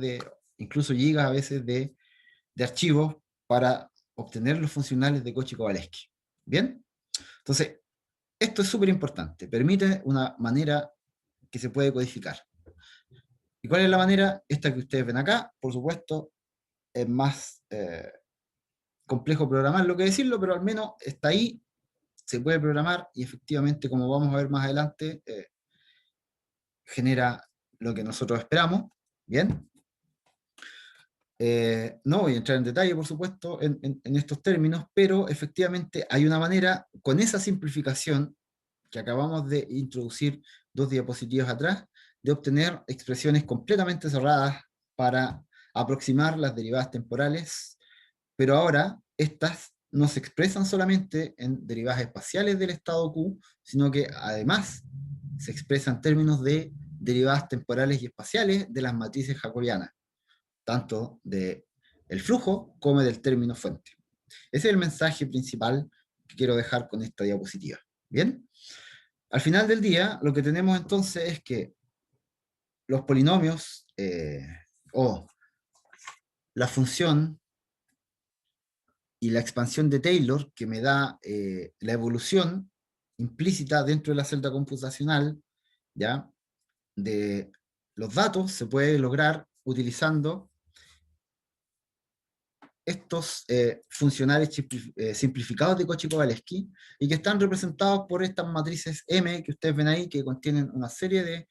incluso gigas a veces, de archivos para obtener los funcionales de Cauchy-Kowalewski. ¿Bien? Entonces, esto es súper importante. Permite una manera que se puede codificar. ¿Y cuál es la manera? Esta que ustedes ven acá. Por supuesto, es más complejo programarlo que decirlo, pero al menos está ahí, se puede programar y efectivamente, como vamos a ver más adelante, genera lo que nosotros esperamos. ¿Bien? No voy a entrar en detalle, por supuesto, en estos términos, pero efectivamente hay una manera, con esa simplificación que acabamos de introducir 2 diapositivas atrás, de obtener expresiones completamente cerradas para aproximar las derivadas temporales, pero ahora estas no se expresan solamente en derivadas espaciales del estado Q, sino que además se expresan en términos de derivadas temporales y espaciales de las matrices jacobianas, tanto del flujo como del término fuente. Ese es el mensaje principal que quiero dejar con esta diapositiva. ¿Bien? Al final del día, lo que tenemos entonces es que los polinomios o la función y la expansión de Taylor, que me da la evolución implícita dentro de la celda computacional, ¿ya?, de los datos, se puede lograr utilizando estos funcionales simplificados de Cauchy-Kowalewski, y que están representados por estas matrices M que ustedes ven ahí, que contienen una serie de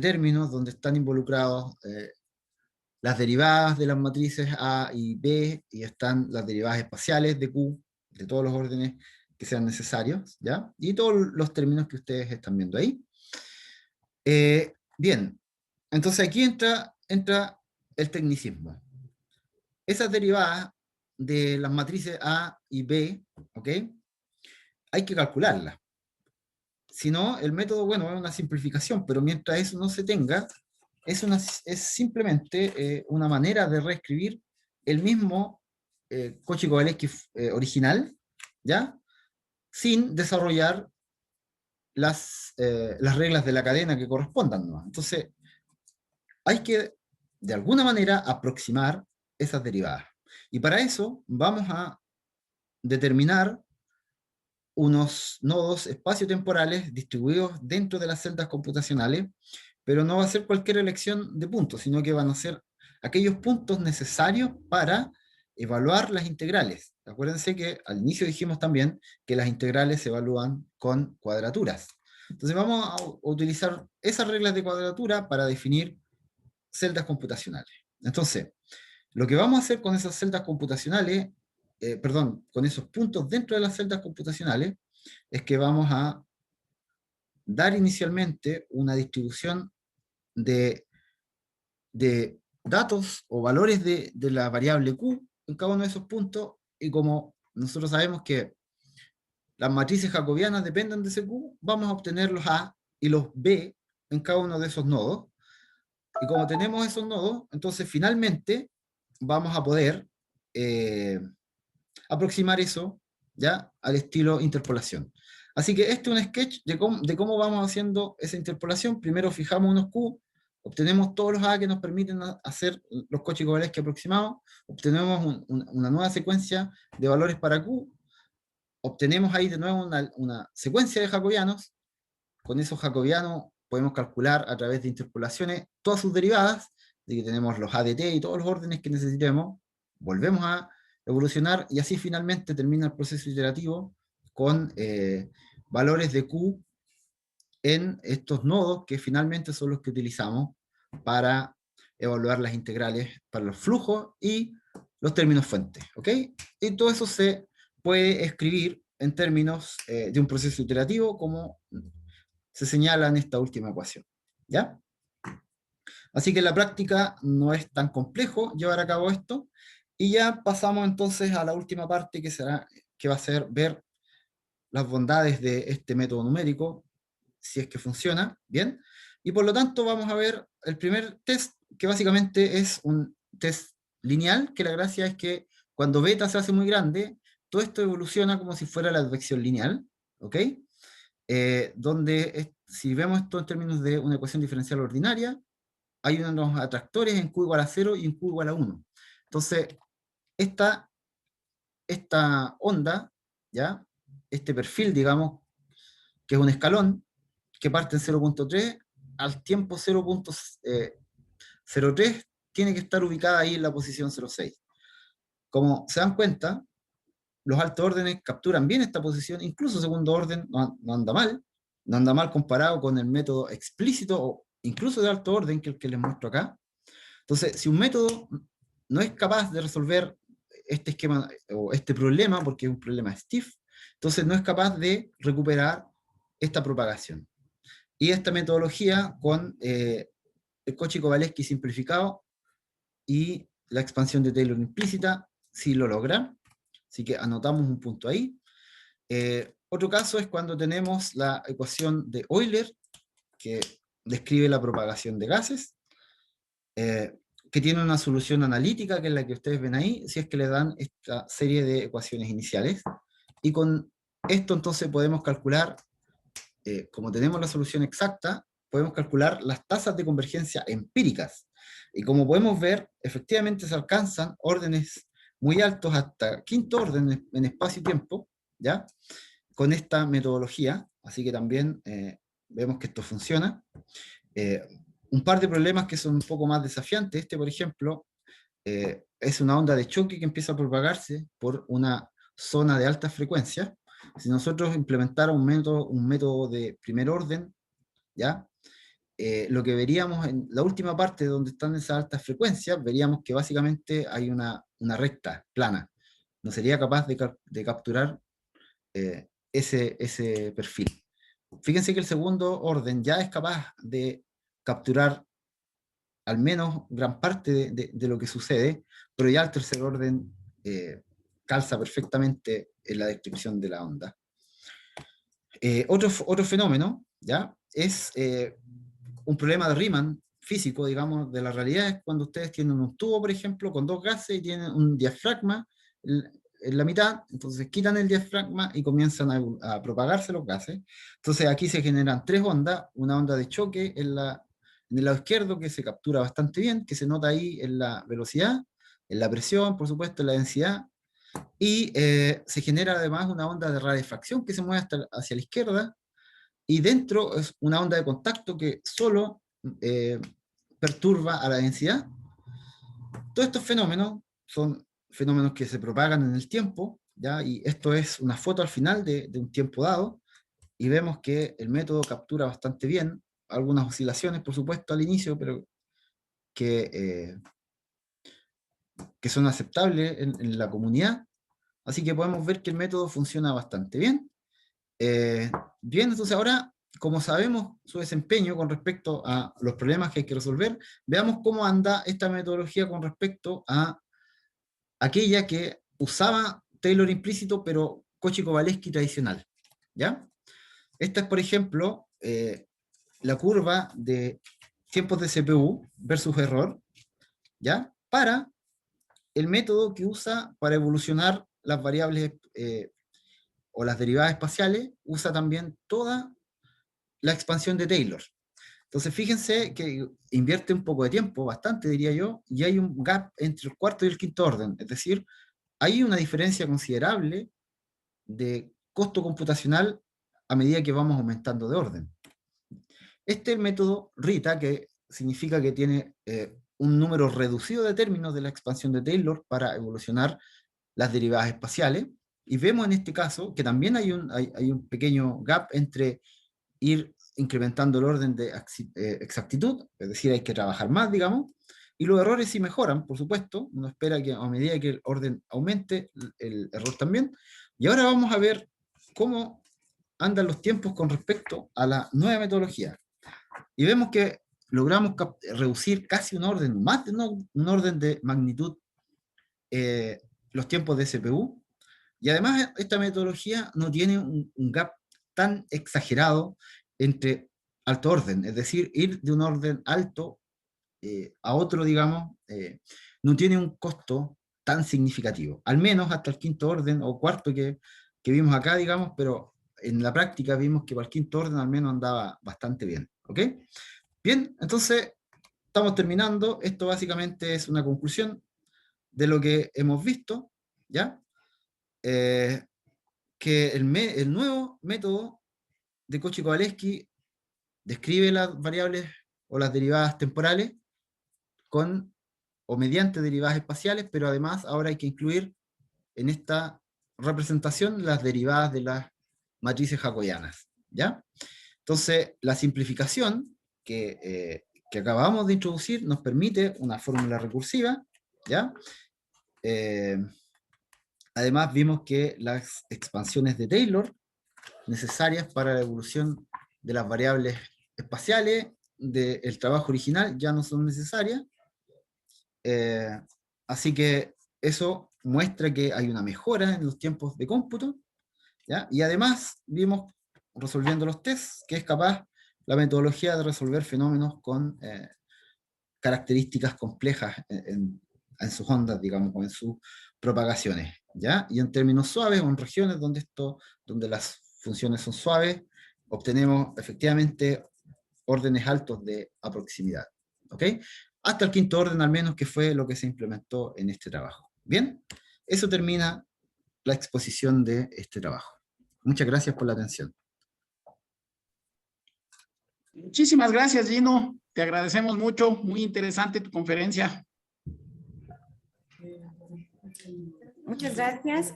términos donde están involucrados las derivadas de las matrices A y B, y están las derivadas espaciales de Q, de todos los órdenes que sean necesarios, ¿ya? Y todos los términos que ustedes están viendo ahí. Bien, entonces aquí entra el tecnicismo. Esas derivadas de las matrices A y B, ¿ok?, hay que calcularlas. Si no, el método, bueno, es una simplificación, pero mientras eso no se tenga, es simplemente una manera de reescribir el mismo Cauchy-Kowalewski original, ¿ya?, sin desarrollar las reglas de la cadena que correspondan, ¿no? Entonces, hay que, de alguna manera, aproximar esas derivadas. Y para eso vamos a determinar unos nodos espaciotemporales distribuidos dentro de las celdas computacionales, pero no va a ser cualquier elección de puntos, sino que van a ser aquellos puntos necesarios para evaluar las integrales. Acuérdense que al inicio dijimos también que las integrales se evalúan con cuadraturas. Entonces vamos a utilizar esas reglas de cuadratura para definir celdas computacionales. Entonces, lo que vamos a hacer con esas celdas computacionales, con esos puntos dentro de las celdas computacionales, es que vamos a dar inicialmente una distribución de datos o valores de la variable Q en cada uno de esos puntos, y como nosotros sabemos que las matrices jacobianas dependen de ese Q, vamos a obtener los A y los B en cada uno de esos nodos, y como tenemos esos nodos, entonces finalmente vamos a poder aproximar eso, ¿ya?, al estilo interpolación. Así que este es un sketch de cómo vamos haciendo esa interpolación. Primero fijamos unos Q, obtenemos todos los A que nos permiten hacer los Cauchy-Kowalewski aproximados, obtenemos una nueva secuencia de valores para Q, obtenemos ahí de nuevo una secuencia de jacobianos. Con esos jacobianos podemos calcular a través de interpolaciones todas sus derivadas, de que tenemos los ADT y todos los órdenes que necesitemos, volvemos a evolucionar, y así finalmente termina el proceso iterativo con valores de Q en estos nodos, que finalmente son los que utilizamos para evaluar las integrales para los flujos y los términos fuentes, ¿ok? Y todo eso se puede escribir en términos de un proceso iterativo, como se señala en esta última ecuación, ¿ya? Así que en la práctica no es tan complejo llevar a cabo esto, y ya pasamos entonces a la última parte, que va a ser ver las bondades de este método numérico, si es que funciona bien. Y por lo tanto vamos a ver el primer test, que básicamente es un test lineal, que la gracia es que cuando beta se hace muy grande, todo esto evoluciona como si fuera la advección lineal, ¿ok? Donde si vemos esto en términos de una ecuación diferencial ordinaria, hay unos atractores en Q igual a 0 y en Q igual a 1. Entonces, esta onda, ¿ya?, este perfil, digamos, que es un escalón, que parte en 0.3, al tiempo 0.03, tiene que estar ubicada ahí en la posición 0.6. Como se dan cuenta, los altos órdenes capturan bien esta posición, incluso segundo orden no anda mal comparado con el método explícito, o incluso de alto orden, que es el que les muestro acá. Entonces, si un método no es capaz de resolver este esquema o este problema, porque es un problema stiff, entonces no es capaz de recuperar esta propagación. Y esta metodología con el Cauchy-Kowalewski simplificado y la expansión de Taylor implícita, si lo logran. Así que anotamos un punto ahí. Otro caso es cuando tenemos la ecuación de Euler, que describe la propagación de gases, que tiene una solución analítica, que es la que ustedes ven ahí, si es que le dan esta serie de ecuaciones iniciales. Y con esto entonces podemos calcular, como tenemos la solución exacta, podemos calcular las tasas de convergencia empíricas. Y como podemos ver, efectivamente se alcanzan órdenes muy altos hasta quinto orden en espacio y tiempo, ¿ya? Con esta metodología, así que también vemos que esto funciona. Un par de problemas que son un poco más desafiantes. Este, por ejemplo, es una onda de choque que empieza a propagarse por una zona de alta frecuencia. Si nosotros implementáramos un método de primer orden, ¿ya? Lo que veríamos en la última parte donde están esas altas frecuencias, veríamos que básicamente hay una recta plana. No sería capaz de capturar ese perfil. Fíjense que el segundo orden ya es capaz de capturar al menos gran parte de lo que sucede, pero ya el tercer orden calza perfectamente en la descripción de la onda. Otro fenómeno, ¿ya? Es un problema de Riemann físico, digamos, de la realidad, es cuando ustedes tienen un tubo, por ejemplo, con dos gases y tienen un diafragma en la mitad, entonces quitan el diafragma y comienzan a propagarse los gases. Entonces aquí se generan tres ondas, una onda de choque en el lado izquierdo que se captura bastante bien, que se nota ahí en la velocidad, en la presión, por supuesto, en la densidad, y se genera además una onda de rarefacción que se mueve hacia la izquierda, y dentro es una onda de contacto que solo perturba a la densidad. Todos estos fenómenos son fenómenos que se propagan en el tiempo, ¿ya? Y esto es una foto al final de un tiempo dado, y vemos que el método captura bastante bien, algunas oscilaciones, por supuesto, al inicio, pero que son aceptables en la comunidad. Así que podemos ver que el método funciona bastante bien. Bien, entonces ahora, como sabemos su desempeño con respecto a los problemas que hay que resolver, veamos cómo anda esta metodología con respecto a aquella que usaba Taylor implícito, pero Cauchy-Kowalewski tradicional, ¿ya? Esta es, por ejemplo, la curva de tiempos de CPU versus error, ¿ya? Para el método que usa para evolucionar las variables o las derivadas espaciales, usa también toda la expansión de Taylor. Entonces, fíjense que invierte un poco de tiempo, bastante diría yo, y hay un gap entre el cuarto y el quinto orden. Es decir, hay una diferencia considerable de costo computacional a medida que vamos aumentando de orden. Este es el método RITA, que significa que tiene un número reducido de términos de la expansión de Taylor para evolucionar las derivadas espaciales. Y vemos en este caso que también hay un pequeño gap entre ir incrementando el orden de exactitud, es decir, hay que trabajar más, digamos, y los errores sí mejoran, por supuesto, uno espera que a medida que el orden aumente, el error también. Y ahora vamos a ver cómo andan los tiempos con respecto a la nueva metodología. Y vemos que logramos reducir casi un orden, más de un orden de magnitud, los tiempos de CPU, y además esta metodología no tiene un gap tan exagerado entre alto orden, es decir, ir de un orden alto a otro, digamos, no tiene un costo tan significativo, al menos hasta el quinto orden o cuarto que vimos acá, digamos, pero en la práctica vimos que para el quinto orden al menos andaba bastante bien, ¿ok? Bien, entonces estamos terminando, esto básicamente es una conclusión de lo que hemos visto, ¿ya? Que el nuevo método de Cauchy-Kowalewski describe las variables o las derivadas temporales con o mediante derivadas espaciales, pero además ahora hay que incluir en esta representación las derivadas de las matrices jacobianas, ¿ya? Entonces, la simplificación que acabamos de introducir nos permite una fórmula recursiva, ¿ya? Además, vimos que las expansiones de Taylor necesarias para la evolución de las variables espaciales del trabajo original ya no son necesarias. Así que eso muestra que hay una mejora en los tiempos de cómputo, ¿ya? Y además vimos, resolviendo los tests, que es capaz la metodología de resolver fenómenos con características complejas en sus ondas, digamos, o en sus propagaciones, ¿ya? Y en términos suaves o en regiones donde las funciones son suaves, obtenemos efectivamente órdenes altos de aproximidad, ¿ok? Hasta el quinto orden al menos, que fue lo que se implementó en este trabajo. Bien, eso termina la exposición de este trabajo. Muchas gracias por la atención. Muchísimas gracias, Gino. Te agradecemos mucho. Muy interesante tu conferencia. Muchas gracias.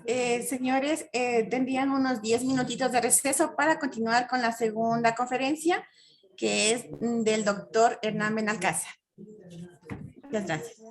Señores, tendrían unos 10 minutitos de receso para continuar con la segunda conferencia, que es del doctor Hernán Benalcázar. Muchas gracias.